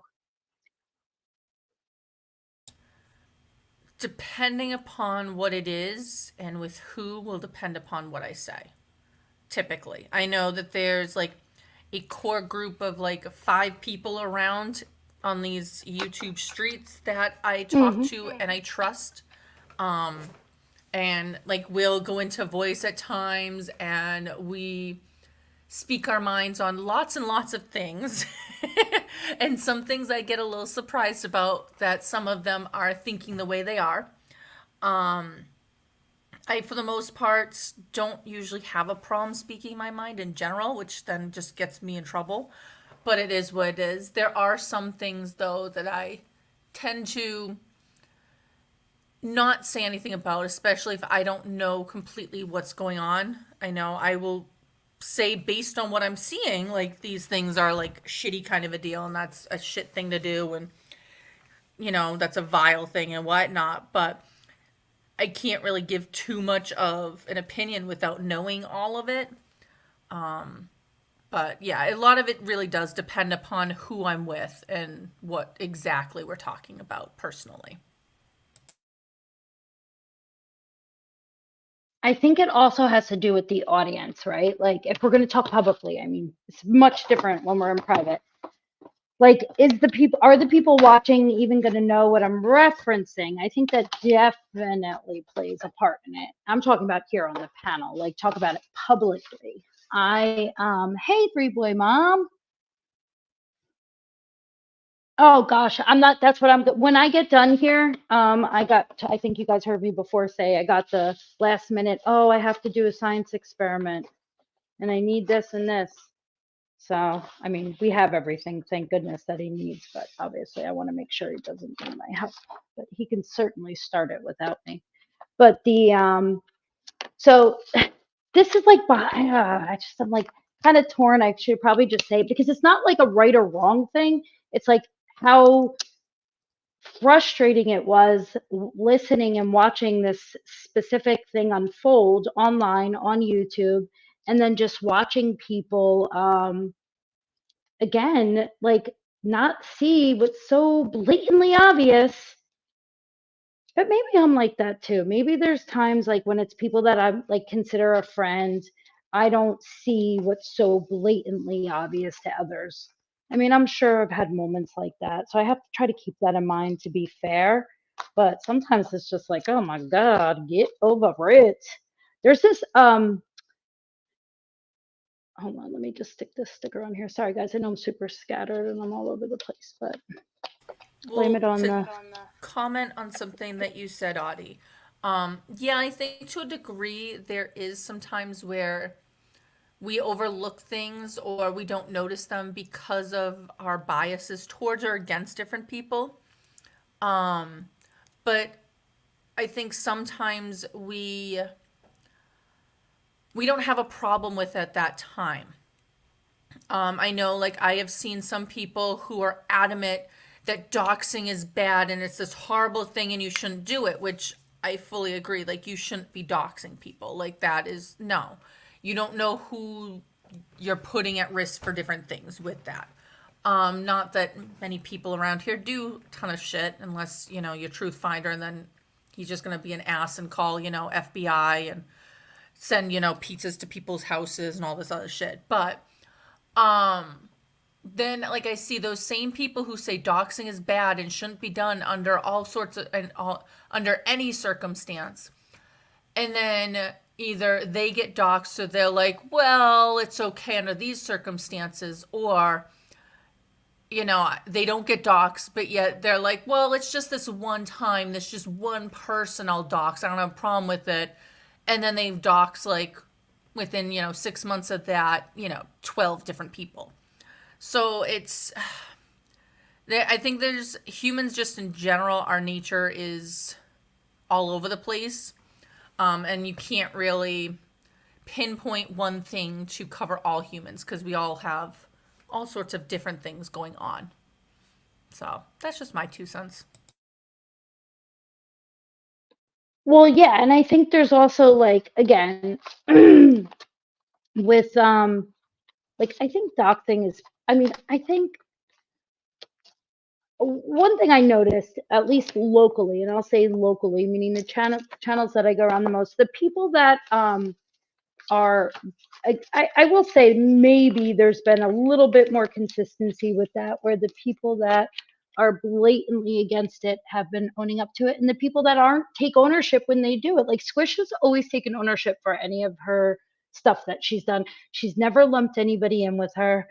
Depending upon what it is and with who will depend upon what I say. Typically, I know that there's like a core group of like 5 people around on these YouTube streets that I talk to and I trust. And like we'll go into voice at times and we speak our minds on lots and lots of things. And some things I get a little surprised about that some of them are thinking the way they are. I, for the most part, don't usually have a problem speaking my mind in general, which then just gets me in trouble. But it is what it is. There are some things, though, that I tend to not say anything about, especially if I don't know completely what's going on. I know I will say based on what I'm seeing, like these things are like shitty kind of a deal, and that's a shit thing to do, and that's a vile thing and whatnot. But I can't really give too much of an opinion without knowing all of it. But yeah, a lot of it really does depend upon who I'm with and what exactly we're talking about personally. I think it also has to do with the audience, right? Like if we're going to talk publicly, I mean, it's much different when we're in private. Like, are the people watching even going to know what I'm referencing? I think that definitely plays a part in it. I'm talking about here on the panel, like talk about it publicly. Hey, 3-boy mom. Oh gosh, I'm not. That's what I'm. When I get done here, I think you guys heard me before say I got the last minute. Oh, I have to do a science experiment, and I need this and this. So, I mean, we have everything, thank goodness, that he needs, but obviously I want to make sure he doesn't need my help. But he can certainly start it without me. But so this is like, I'm like kind of torn. I should probably just say it because it's not like a right or wrong thing. It's like how frustrating it was listening and watching this specific thing unfold online on YouTube, and then just watching people, again, like not see what's so blatantly obvious. But maybe I'm like that too. Maybe there's times like when it's people that I like consider a friend, I don't see what's so blatantly obvious to others. I mean, I'm sure I've had moments like that. So I have to try to keep that in mind to be fair. But sometimes it's just like, oh my God, get over it. There's this hold on, let me just stick this sticker on here. Sorry guys, I know I'm super scattered and I'm all over the place, but blame it on the comment on something that you said, Audie. Yeah, I think to a degree there is sometimes where we overlook things or we don't notice them because of our biases towards or against different people. But I think sometimes we don't have a problem with it at that time. I know, like, I have seen some people who are adamant that doxing is bad and it's this horrible thing and you shouldn't do it, which I fully agree. Like, you shouldn't be doxing people. Like, that is, no. You don't know who you're putting at risk for different things with that. Not that many people around here do a ton of shit unless, you're truth finder, and then he's just going to be an ass and call, FBI and send, pizzas to people's houses and all this other shit. But then, like, I see those same people who say doxing is bad and shouldn't be done under all sorts of under any circumstance, and then either they get doxed, so they're like, well, it's okay under these circumstances, or they don't get doxed, but yet they're like, well, it's just this one time, this just one person I'll dox, I don't have a problem with it, and then they've doxed, like, within 6 months of that 12 different people. So it's, I think there's humans just in general, our nature is all over the place, and you can't really pinpoint one thing to cover all humans because we all have all sorts of different things going on. So that's just my 2 cents. Well, yeah, and I think there's also, like, again, with like, I think doxing is, I think one thing I noticed, at least locally, and I'll say locally, meaning the channels that I go around the most, the people that are, I will say maybe there's been a little bit more consistency with that, where the people that are blatantly against it have been owning up to it, and the people that aren't take ownership when they do it. Like, Squish has always taken ownership for any of her stuff that she's done. She's never lumped anybody in with her.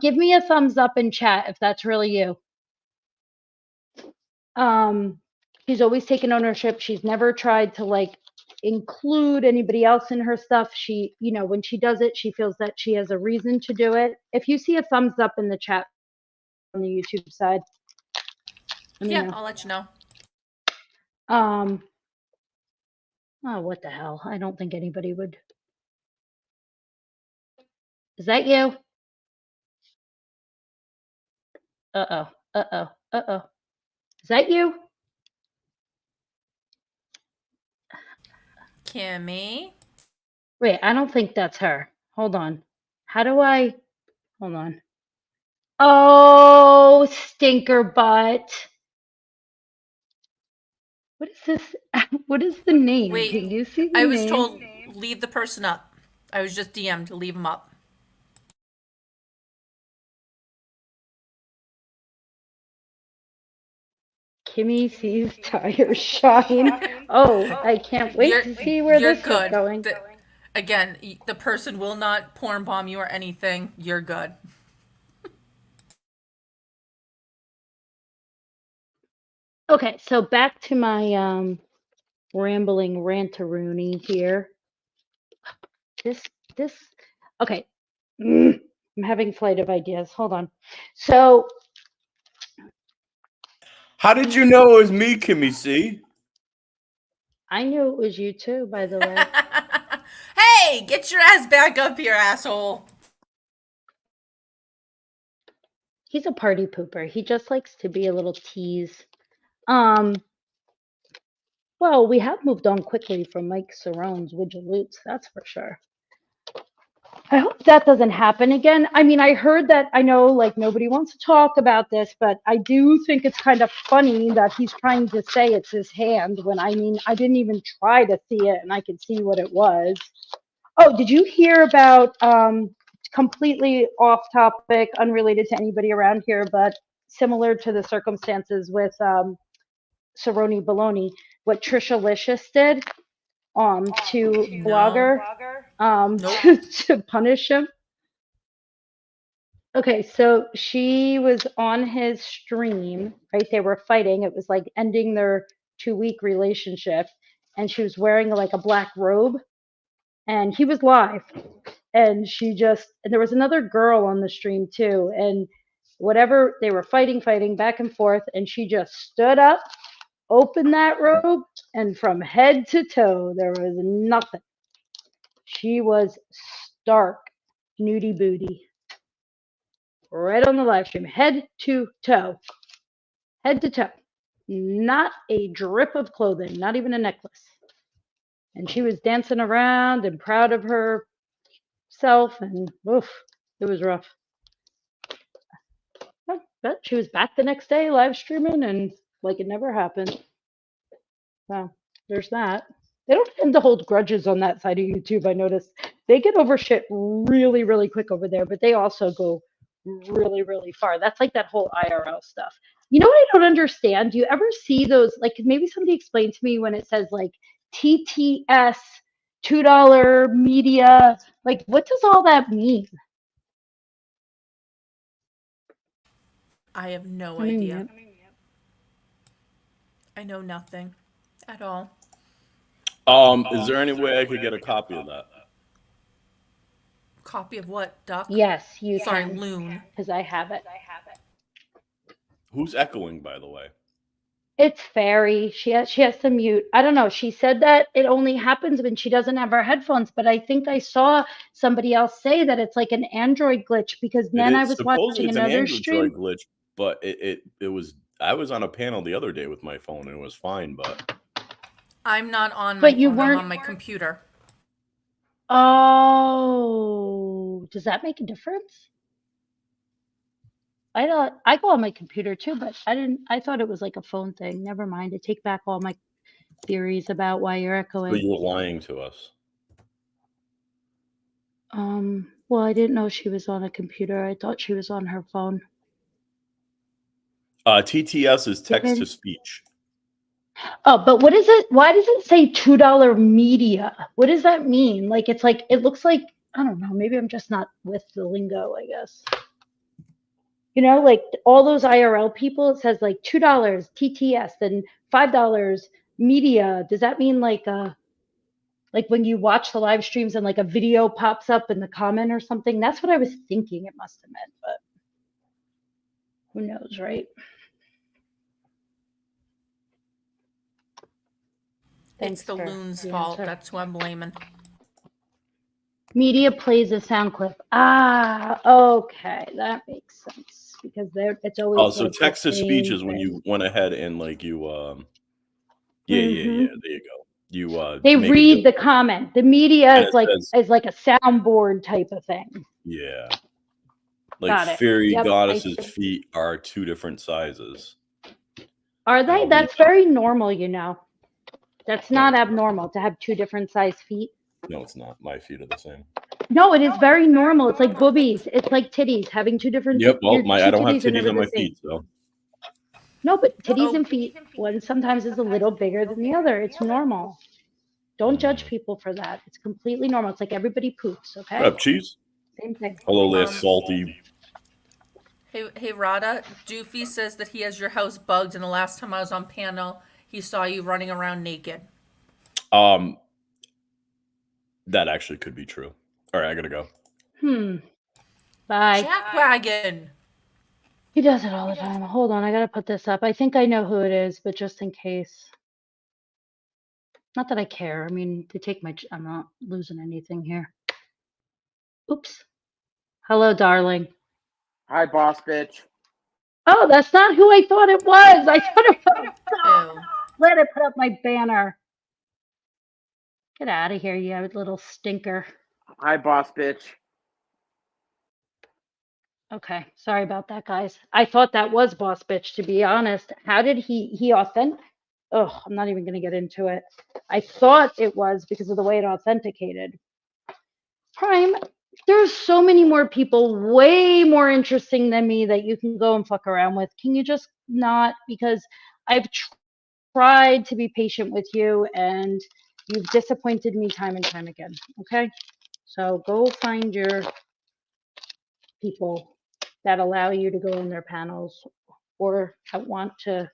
Give me a thumbs up in chat if that's really you. She's always taken ownership. She's never tried to, like, include anybody else in her stuff. She, when she does it, she feels that she has a reason to do it. If you see a thumbs up in the chat on the YouTube side, Yeah, I'll let you know. Oh, what the hell? I don't think anybody would. Is that you? Uh-oh. Uh-oh. Uh-oh. Is that you? Kimmy? Wait, I don't think that's her. Hold on. How do I... Hold on. Oh, stinker butt. What is this? What is the name? Wait, Can you see the I was name? told leave the person up. I was just DM'd to leave him up. Kimmy sees tires shine. Oh, I can't wait to see where You're this good. is going. Again, the person will not porn bomb you or anything. You're good. Okay, so back to my rambling rantaroony here. This okay. I'm having flight of ideas. Hold on. So How did you know it was me, Kimmy C? I knew it was you too, by the way. Hey, get your ass back up here, asshole. He's a party pooper. He just likes to be a little tease. Well, we have moved on quickly from Mike Cerrone's Widgeloots, that's for sure. I hope that doesn't happen again. I heard that, I know, like, nobody wants to talk about this, but I do think it's kind of funny that he's trying to say it's his hand when, I didn't even try to see it and I could see what it was. Oh, did you hear about, completely off topic, unrelated to anybody around here, but similar to the circumstances with Cerrone Baloney, what Trisha Licious did to Blogger to punish him? Okay, so she was on his stream, right? They were fighting. It was like ending their 2-week relationship, and she was wearing like a black robe, and he was live. and there was another girl on the stream too, and whatever, they were fighting back and forth, and she just stood up, opened that robe, and from head to toe there was nothing. She was stark nudie booty right on the live stream, head to toe, not a drip of clothing, not even a necklace. And she was dancing around and proud of herself, and oof, it was rough. But she was back the next day live streaming and like it never happened. So there's that. They don't tend to hold grudges on that side of YouTube, I noticed. They get over shit really, really quick over there, but they also go really, really far. That's like that whole IRL stuff. You know what I don't understand? Do you ever see those, like maybe somebody explain to me when it says like TTS, $2 media, like what does all that mean? I have no idea. I know nothing at all. Is there any way I could get a copy of that? Copy of what, Duck? Yes, you Sorry, can. Loon. Because I have it. Who's echoing, by the way? It's Fairy. She has to mute. I don't know. She said that it only happens when she doesn't have her headphones, but I think I saw somebody else say that it's like an Android glitch, because then I was watching another stream. Glitch, but it was, I was on a panel the other day with my phone and it was fine, but I'm not on my phone, I'm on my computer. Oh, does that make a difference? I go on my computer too, but I thought it was like a phone thing. Never mind. I take back all my theories about why you're echoing. So you were lying to us. Well, I didn't know she was on a computer. I thought she was on her phone. TTS is text to speech. Oh, but what is it? Why does it say $2 media? What does that mean? Like, it's like, it looks like, I don't know, maybe I'm just not with the lingo, I guess. You know, like all those IRL people, it says like $2 TTS, then $5 media. Does that mean like when you watch the live streams and like a video pops up in the comment or something? That's what I was thinking it must have meant, but who knows, right? It's the Loon's fault. That's who I'm blaming. Media plays a sound clip. Ah, okay, that makes sense, because it's always. Oh, so like text to speech is when you went ahead and like you yeah, there you go. You they read the comment. The media is like a soundboard type of thing. Yeah. Like fairy goddesses' feet are 2 different sizes. Are they? That's very normal, you know. That's not abnormal to have 2 different size feet. No, it's not. My feet are the same. No, it is very normal. It's like boobies. It's like titties, having 2 different. Yep. Well, I don't have titties on my feet, so. No, but titties and feet, one sometimes is a little bigger than the other. It's normal. Don't judge people for that. It's completely normal. It's like everybody poops. Okay. What up, cheese? Same thing. Hello there, salty. Hey, Rada. Doofy says that he has your house bugged, and the last time I was on panel, he saw you running around naked. That actually could be true. All right, I gotta go. Bye. Jackwagon. He does it all the time. Hold on, I gotta put this up. I think I know who it is, but just in case. Not that I care. I mean, I'm not losing anything here. Oops. Hello, darling. Hi, boss bitch. Oh, that's not who I thought it was. I thought it was. Let it put up my banner. Get out of here, you little stinker. Hi, boss bitch. Okay, sorry about that, guys. I thought that was boss bitch, to be honest. How did he authentic? Oh, I'm not even going to get into it. I thought it was because of the way it authenticated. Prime, there's so many more people way more interesting than me that you can go and fuck around with. Can you just not? Because I've tried to be patient with you and you've disappointed me time and time again. Okay? So go find your people that allow you to go in their panels or want to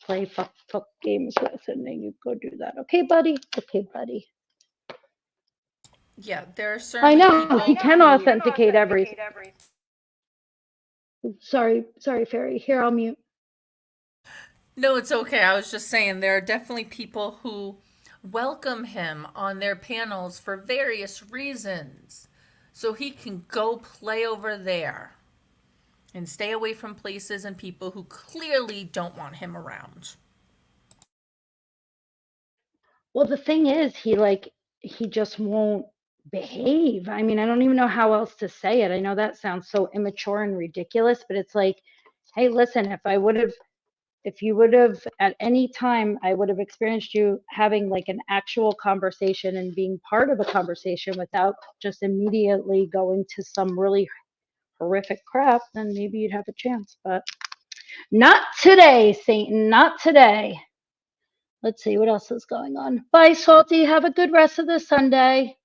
play fuck games with, and then you go do that. Okay, buddy? Okay, buddy. Yeah, there are I certainly know people he can who. authenticate everything. Sorry, Fairy. Here, I'll mute. No, it's okay. I was just saying there are definitely people who welcome him on their panels for various reasons. So he can go play over there and stay away from places and people who clearly don't want him around. Well, the thing is, he just won't behave. I mean, I don't even know how else to say it. I know that sounds so immature and ridiculous, but it's like, hey, listen, if you would have at any time, I would have experienced you having like an actual conversation and being part of a conversation without just immediately going to some really horrific crap, then maybe you'd have a chance. But not today, Satan, not today. Let's see what else is going on. Bye, Salty. Have a good rest of the Sunday.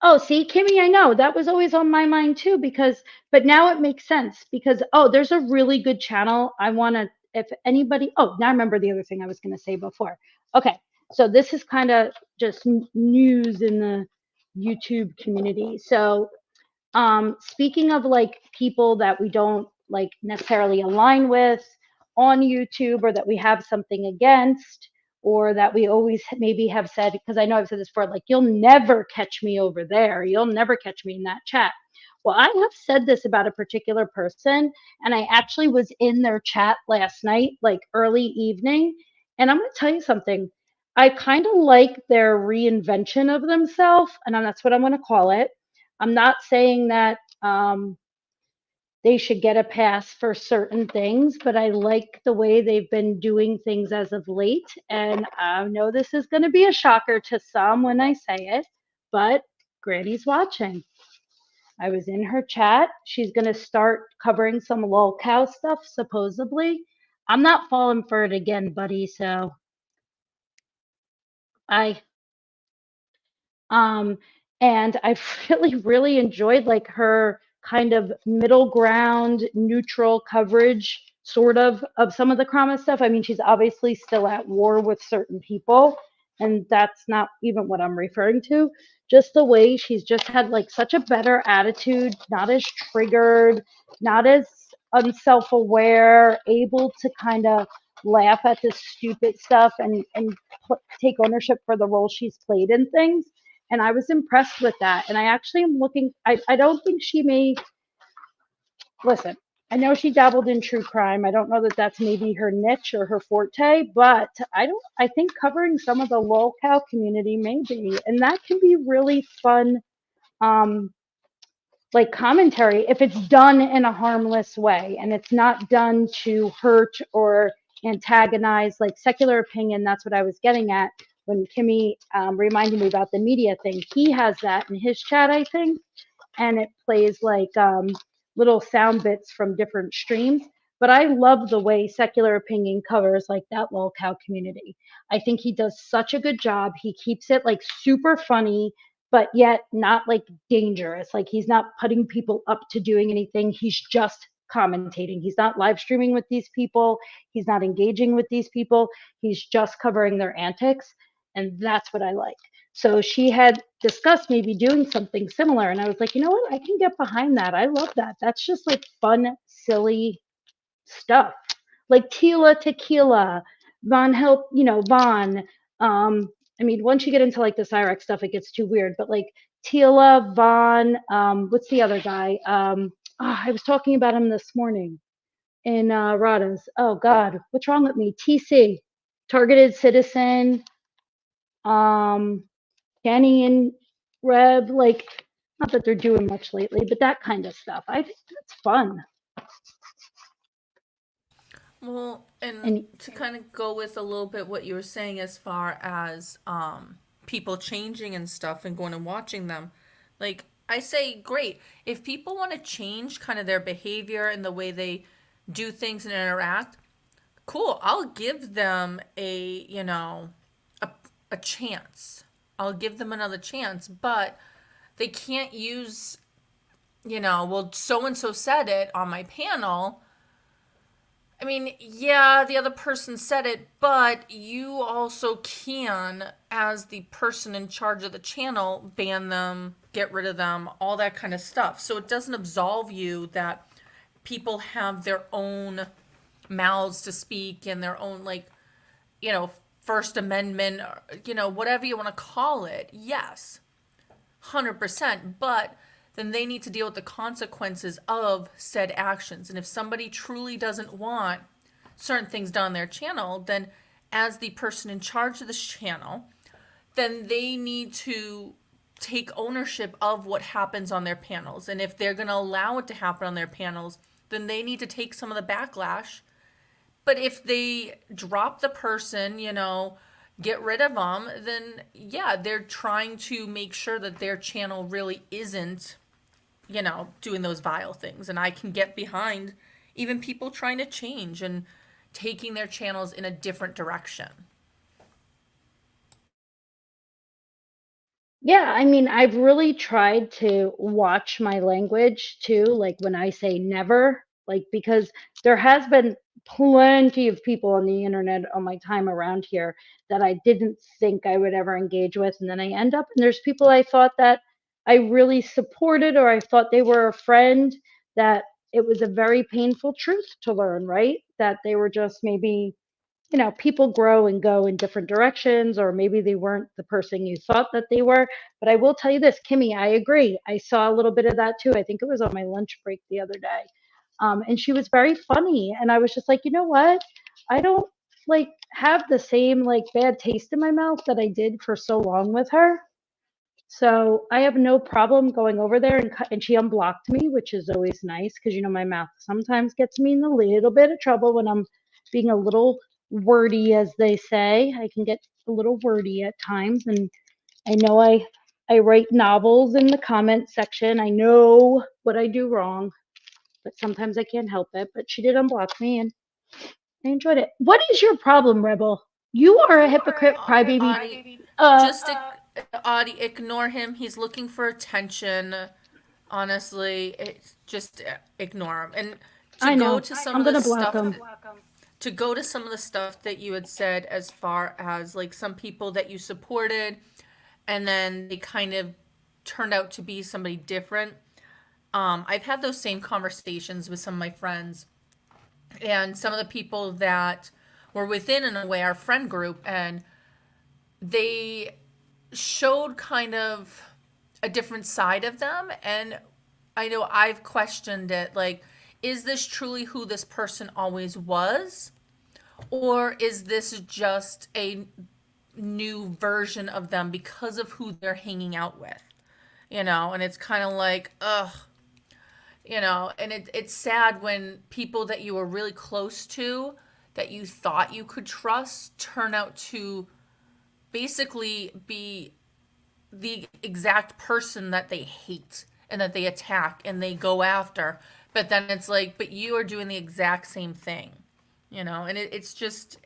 Oh, see, Kimmy, I know that was always on my mind too, but now it makes sense because, there's a really good channel. If anybody, now I remember the other thing I was going to say before. Okay. So this is kind of just news in the YouTube community. So speaking of like people that we don't like necessarily align with on YouTube or that we have something against or that we always maybe have said, because I know I've said this before, like, you'll never catch me over there. You'll never catch me in that chat. Well, I have said this about a particular person, and I actually was in their chat last night, like early evening. And I'm going to tell you something. I kind of like their reinvention of themselves, and that's what I'm going to call it. I'm not saying that they should get a pass for certain things, but I like the way they've been doing things as of late. And I know this is going to be a shocker to some when I say it, but Granny's watching. I was in her chat. She's going to start covering some lol cow stuff, supposedly. I'm not falling for it again, buddy. So I Um, and I've really, really enjoyed like her kind of middle ground, neutral coverage, sort of some of the Krama stuff. I mean, she's obviously still at war with certain people, and that's not even what I'm referring to. Just the way she's just had like such a better attitude, not as triggered, not as unself-aware, able to kind of laugh at this stupid stuff and take ownership for the role she's played in things, and I was impressed with that. And I actually am looking, I don't think she may, listen, I know she dabbled in true crime. I don't know that that's maybe her niche or her forte, but I think covering some of the lolcow community may be, and that can be really fun, um, like commentary if it's done in a harmless way and it's not done to hurt or antagonize, like secular opinion. That's what I was getting at when Kimmy reminded me about the media thing. He has that in his chat, I think, and it plays like little sound bits from different streams. But I love the way secular opinion covers like that lolcow community. I think he does such a good job. He keeps it like super funny, but yet not like dangerous. Like he's not putting people up to doing anything. He's just commentating. He's not live streaming with these people. He's not engaging with these people. He's just covering their antics. And that's what I like. So she had discussed maybe doing something similar. And I was like, you know what? I can get behind that. I love that. That's just like fun, silly stuff. Like Tila Tequila, Von Help, Von. I mean, once you get into like the Cyrex stuff, it gets too weird. But like Tila, Von, what's the other guy? I was talking about him this morning in Rada's. Oh God, what's wrong with me? TC, Targeted Citizen, um, Kenny and Reb, like, not that they're doing much lately, but that kind of stuff. I think that's fun. Well, and And to kind of go with a little bit what you were saying as far as people changing and stuff and going and watching them, like I say, great. If people want to change kind of their behavior and the way they do things and interact, cool. I'll give them a, a chance. I'll give them another chance, but they can't use, well, so and so said it on my panel I mean, yeah, the other person said it, but you also can, as the person in charge of the channel, ban them, get rid of them, all that kind of stuff. So it doesn't absolve you that people have their own mouths to speak and their own, like, First Amendment, or, whatever you want to call it. Yes, 100%. But then they need to deal with the consequences of said actions. And if somebody truly doesn't want certain things done on their channel, then as the person in charge of this channel, then they need to take ownership of what happens on their panels. And if they're going to allow it to happen on their panels, then they need to take some of the backlash. But if they drop the person, get rid of them, then yeah, they're trying to make sure that their channel really isn't doing those vile things. And I can get behind even people trying to change and taking their channels in a different direction. Yeah, I mean, I've really tried to watch my language too, like when I say never, like because there has been plenty of people on the internet on my time around here that I didn't think I would ever engage with. And then I end up, and there's people I thought that I really supported or I thought they were a friend, that it was a very painful truth to learn, right? That they were just maybe, people grow and go in different directions, or maybe they weren't the person you thought that they were. But I will tell you this, Kimmy, I agree. I saw a little bit of that too. I think it was on my lunch break the other day. And she was very funny. And I was just like, you know what? I don't like have the same like bad taste in my mouth that I did for so long with her. So I have no problem going over there, and she unblocked me, which is always nice because my mouth sometimes gets me in a little bit of trouble when I'm being a little wordy, as they say. I can get a little wordy at times, and I know I write novels in the comment section. I know what I do wrong, but sometimes I can't help it. But she did unblock me, and I enjoyed it. What is your problem, Rebel? You are a hypocrite, crybaby. Audie, Audie, ignore him. He's looking for attention. Honestly, just ignore him. And I know. I'm gonna block him. To go to some of the stuff that you had said, as far as like some people that you supported, and then they kind of turned out to be somebody different. I've had those same conversations with some of my friends, and some of the people that were within, in a way, our friend group, and they showed kind of a different side of them. And I know I've questioned it, like, is this truly who this person always was? Or is this just a new version of them because of who they're hanging out with? And it's kind of like, ugh. And it's sad when people that you were really close to, that you thought you could trust, turn out to basically be the exact person that they hate and that they attack and they go after. But then it's like, but you are doing the exact same thing, and it's just,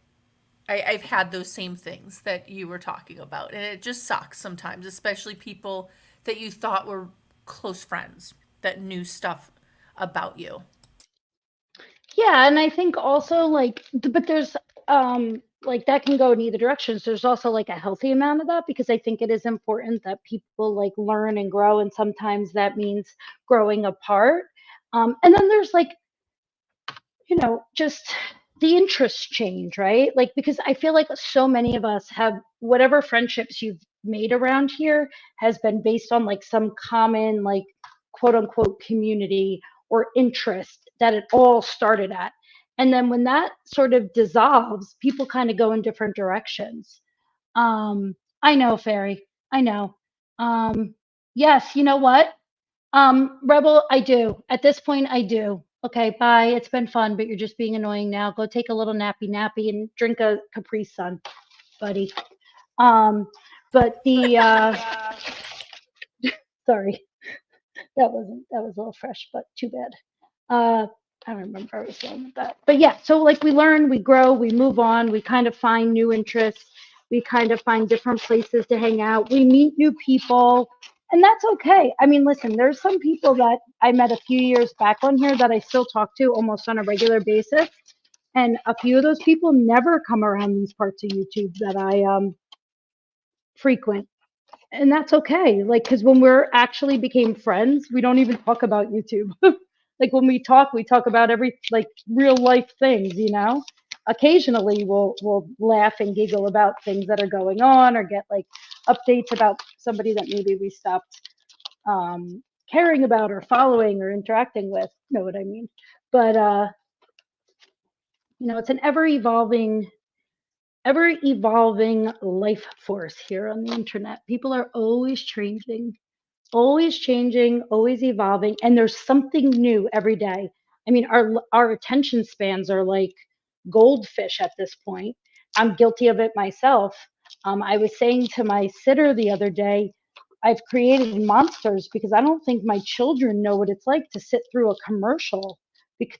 I've had those same things that you were talking about. And it just sucks sometimes, especially people that you thought were close friends that knew stuff about you. Yeah, and I think also but there's like that can go in either directions. There's also like a healthy amount of that, because I think it is important that people like learn and grow, and sometimes that means growing apart. And then there's like, just the interests change, right? Like, because I feel like so many of us have whatever friendships you've made around here has been based on like some common, like, quote unquote community or interest that it all started at. And then when that sort of dissolves, people kind of go in different directions. I know, Fairy. I know. Yes, you know what? Rebel, I do. At this point, I do. Okay, bye. It's been fun, but you're just being annoying now. Go take a little nappy and drink a Capri Sun, buddy. But the sorry, that was a little fresh, but too bad. I don't remember where I was going with that. But yeah, so like we learn, we grow, we move on, we kind of find new interests, we kind of find different places to hang out, we meet new people, and that's okay. I mean, listen, there's some people that I met a few years back on here that I still talk to almost on a regular basis. And a few of those people never come around these parts of YouTube that I frequent. And that's okay. Like, because when we're actually became friends, we don't even talk about YouTube. Like when we talk about like real life things, you know. Occasionally we'll laugh and giggle about things that are going on, or get like updates about somebody that maybe we stopped caring about or following or interacting with. You know what I mean? But you know, it's an ever evolving life force here on the internet. People are always changing, always evolving, and there's something new every day. I mean, our attention spans are like goldfish at this point. I'm guilty of it myself. I was saying to my sitter the other day, I've created monsters because I don't think my children know what it's like to sit through a commercial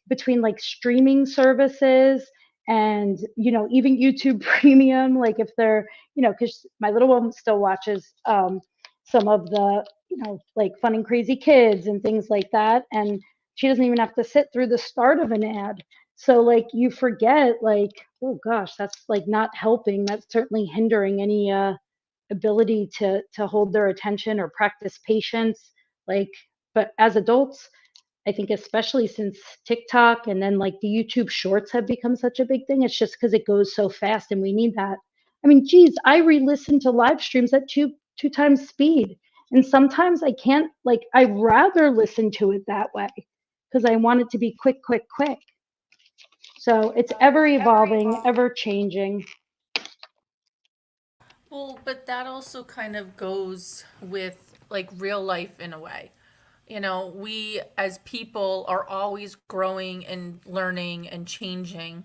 between like streaming services and, you know, even YouTube Premium. Like if they're, you know, because my little one still watches some of the, you know, like Fun and Crazy Kids and things like that, and she doesn't even have to sit through the start of an ad. So like you forget, like, oh gosh, that's like not helping. That's certainly hindering any ability to hold their attention or practice patience. Like, but as adults, I think especially since TikTok and then like the YouTube shorts have become such a big thing, it's just because it goes so fast and we need that. I mean, geez, I re-listen to live streams at two times speed. And sometimes I can't, like, I'd rather listen to it that way because I want it to be quick, quick, quick. So it's ever evolving, ever changing. Well, but that also kind of goes with like real life in a way. You know, we as people are always growing and learning and changing.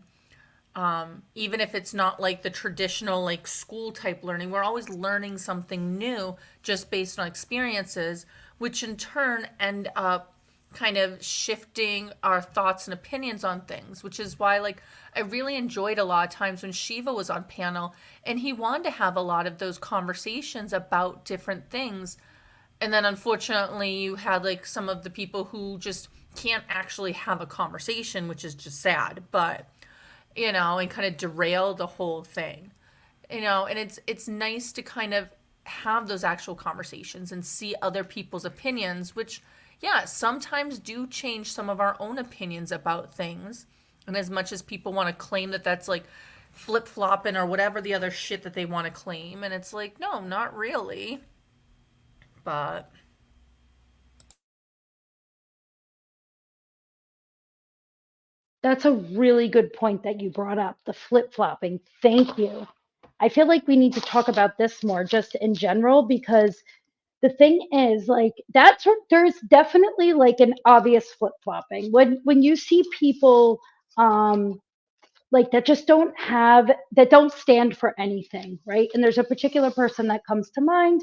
Even if it's not like the traditional like school type learning, we're always learning something new just based on experiences, which in turn end up kind of shifting our thoughts and opinions on things, which is why like I really enjoyed a lot of times when Shiva was on panel and he wanted to have a lot of those conversations about different things. And then unfortunately you had like some of the people who just can't actually have a conversation, which is just sad, but you know, and kind of derail the whole thing. You know, and it's nice to kind of have those actual conversations and see other people's opinions, which yeah, sometimes do change some of our own opinions about things. And as much as people want to claim that that's like flip-flopping or whatever the other shit that they want to claim, and it's like, no, not really. But That's a really good point that you brought up, the flip-flopping. Thank you. I feel like we need to talk about this more just in general, because the thing is, like, there's definitely like an obvious flip-flopping when you see people um like that don't stand for anything, right? And there's a particular person that comes to mind,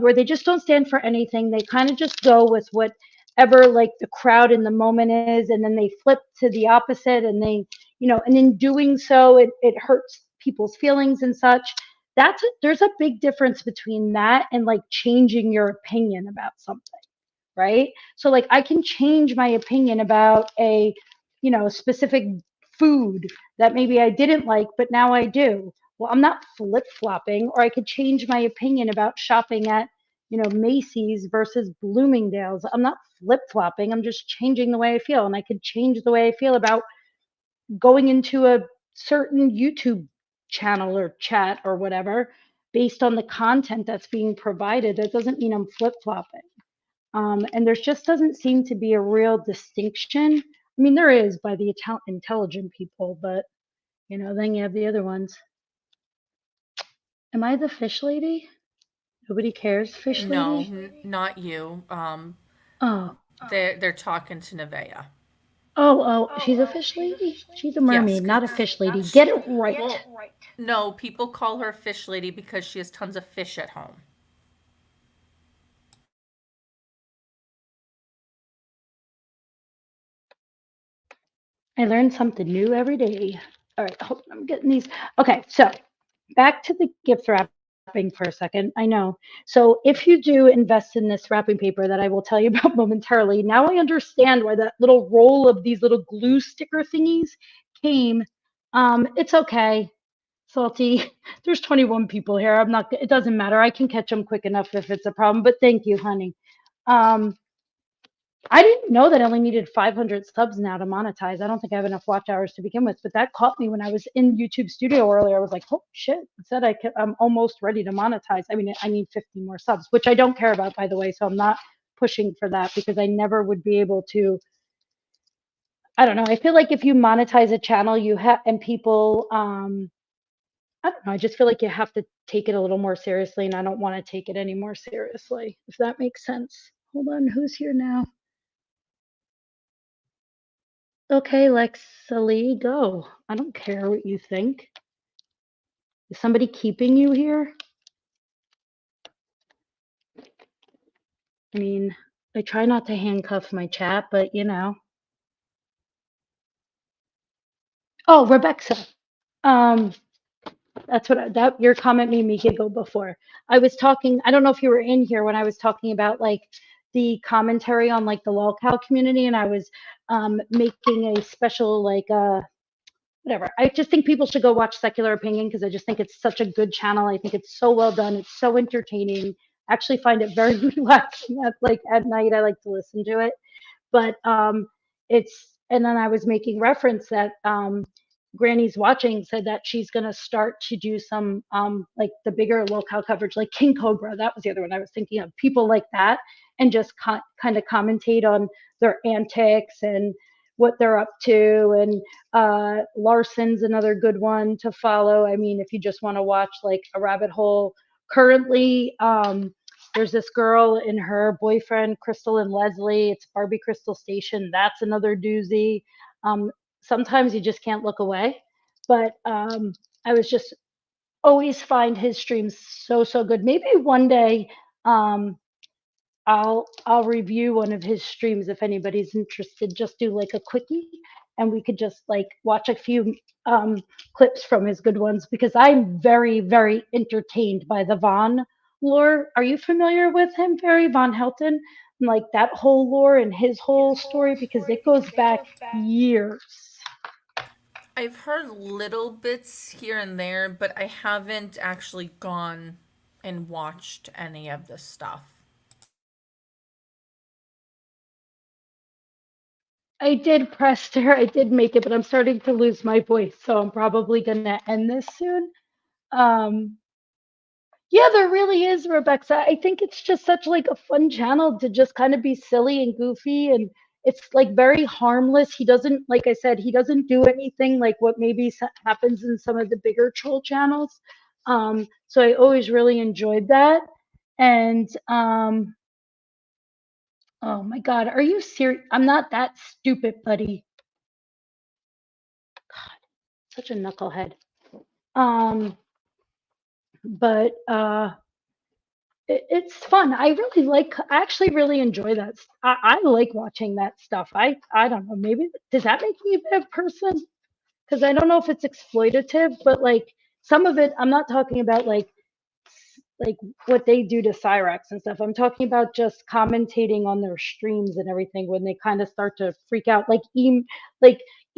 where they just don't stand for anything. They kind of just go with whatever like the crowd in the moment is, and then they flip to the opposite, and they, you know, and in doing so it hurts people's feelings and such. There's a big difference between that and like changing your opinion about something, right? So like I can change my opinion about a, you know, specific food that maybe I didn't like, but now I do. Well, I'm not flip flopping. Or I could change my opinion about shopping at, you know, Macy's versus Bloomingdale's. I'm not flip flopping. I'm just changing the way I feel. And I could change the way I feel about going into a certain YouTube channel or chat or whatever based on the content that's being provided. That doesn't mean I'm flip flopping. And there just doesn't seem to be a real distinction. I mean, there is by the intelligent people, but you know, then you have the other ones. Am I the fish lady? Nobody cares, fish no, lady? not you. Oh, They're talking to Nevaeh. she's a fish lady? She's a Yes. mermaid, not a fish lady. Get it right. Well, no, people call her fish lady because she has tons of fish at home. I learn something new every day. All right, hold on, I'm getting these. Okay, so back to the gift wrapping for a second. I know. So if you do invest in this wrapping paper that I will tell you about momentarily, now I understand why that little roll of these little glue sticker thingies came. It's okay. Salty. There's 21 people here. It doesn't matter. I can catch them quick enough if it's a problem, but thank you, honey. I didn't know that I only needed 500 subs now to monetize. I don't think I have enough watch hours to begin with, but that caught me when I was in YouTube Studio earlier. I was like, oh shit, it said I'm almost ready to monetize. I mean, I need 50 more subs, which I don't care about, by the way, so I'm not pushing for that because I never would be able to. I don't know. I feel like if you monetize a channel, and people, I don't know. I just feel like you have to take it a little more seriously, and I don't want to take it any more seriously, if that makes sense. Hold on, who's here now? Okay, Lexali, go. I don't care what you think. Is somebody keeping you here? I mean, I try not to handcuff my chat, but you know. Oh, Rebecca. That's that your comment made me giggle before. I was talking, I don't know if you were in here when I was talking about like the commentary on like the lolcow community, and I was making a special like whatever. I just think people should go watch Secular Opinion because I just think it's such a good channel. I think it's so well done. It's so entertaining. I actually find it very relaxing at night. I like to listen to it. But and then I was making reference that Granny's watching said that she's going to start to do some like the bigger locale coverage, like King Cobra. That was the other one I was thinking of. People like that, and just kind of commentate on their antics and what they're up to. And Larson's another good one to follow. I mean, if you just want to watch like a rabbit hole. Currently, there's this girl and her boyfriend, Crystal and Leslie. It's Barbie Crystal Station. That's another doozy. Sometimes you just can't look away. But I was just always find his streams so good. Maybe one day I'll review one of his streams if anybody's interested. Just do like a quickie, and we could just like watch a few clips from his good ones because I'm very entertained by the Vaughn lore. Are you familiar with him, Barry Von Helton? And like that whole lore and his whole story because it goes back years. I've heard little bits here and there, but I haven't actually gone and watched any of this stuff. I did press there. I did make it, but I'm starting to lose my voice, so I'm probably going to end this soon. Yeah, there really is, Rebecca. I think it's just such like a fun channel to just kind of be silly and goofy, and it's like very harmless. He doesn't, like I said, he doesn't do anything like what maybe happens in some of the bigger troll channels. So I always really enjoyed that. And oh my God, are you serious? I'm not that stupid, buddy. God, such a knucklehead. But it's fun. I actually really enjoy that. I like watching that stuff. I don't know. Maybe does that make me a bad person? Because I don't know if it's exploitative, but like some of it, I'm not talking about like what they do to Cyrex and stuff. I'm talking about just commentating on their streams and everything when they kind of start to freak out. Like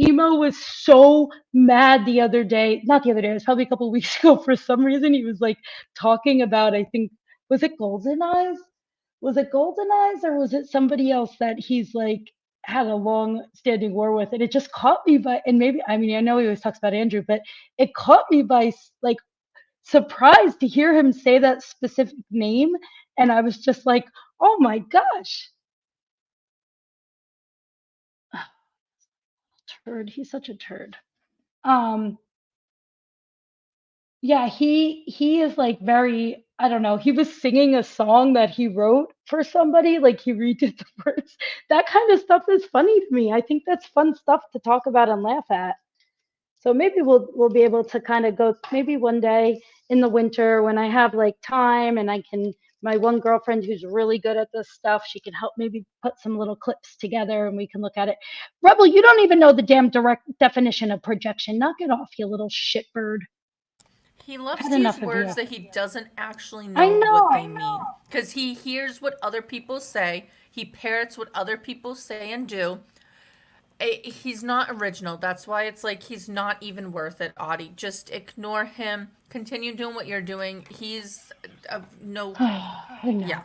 Emo was so mad the other day. Not the other day. It was probably a couple of weeks ago. For some reason, he was like talking about. I think was it Golden Eyes? Was it Golden Eyes or was it somebody else that he's like had a long standing war with? And it just caught me by. And maybe I mean I know he always talks about Andrew, but it caught me by like surprised to hear him say that specific name, and I was just like, oh my gosh. Turd, he's such a turd. Yeah, he is like very, I don't know, he was singing a song that he wrote for somebody, like he redid the words. That kind of stuff is funny to me. I think that's fun stuff to talk about and laugh at. So maybe we'll be able to kind of go maybe one day in the winter when I have like time and I can my one girlfriend who's really good at this stuff, she can help maybe put some little clips together and we can look at it. Rebel, you don't even know the damn direct definition of projection. Knock it off, you little shitbird. He loves Had to enough use of words you. that he doesn't actually I know know, what I they mean. Because he hears what other people say, he parrots what other people say and do. He's not original. That's why it's like he's not even worth it, Audie. Just ignore him. Continue doing what you're doing. He's no. I know. Yeah.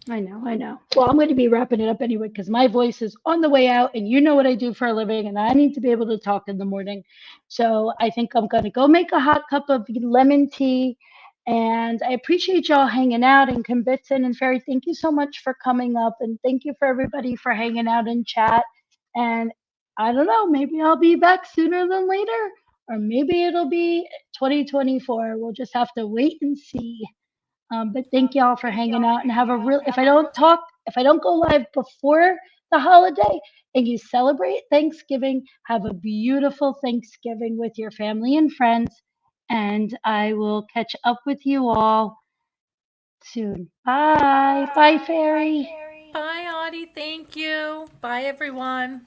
I know. Well, I'm going to be wrapping it up anyway because my voice is on the way out, and you know what I do for a living, and I need to be able to talk in the morning. So I think I'm going to go make a hot cup of lemon tea. And I appreciate y'all hanging out, and Kibitz and Ferry, thank you so much for coming up, and thank you for everybody for hanging out in chat. And I don't know, maybe I'll be back sooner than later, or maybe it'll be 2024. We'll just have to wait and see. But thank y'all for hanging out and have a real. If I don't go live before the holiday and you celebrate Thanksgiving, have a beautiful Thanksgiving with your family and friends. And I will catch up with you all soon. Bye. Bye, Fairy. Bye, Audie. Thank you. Bye, everyone.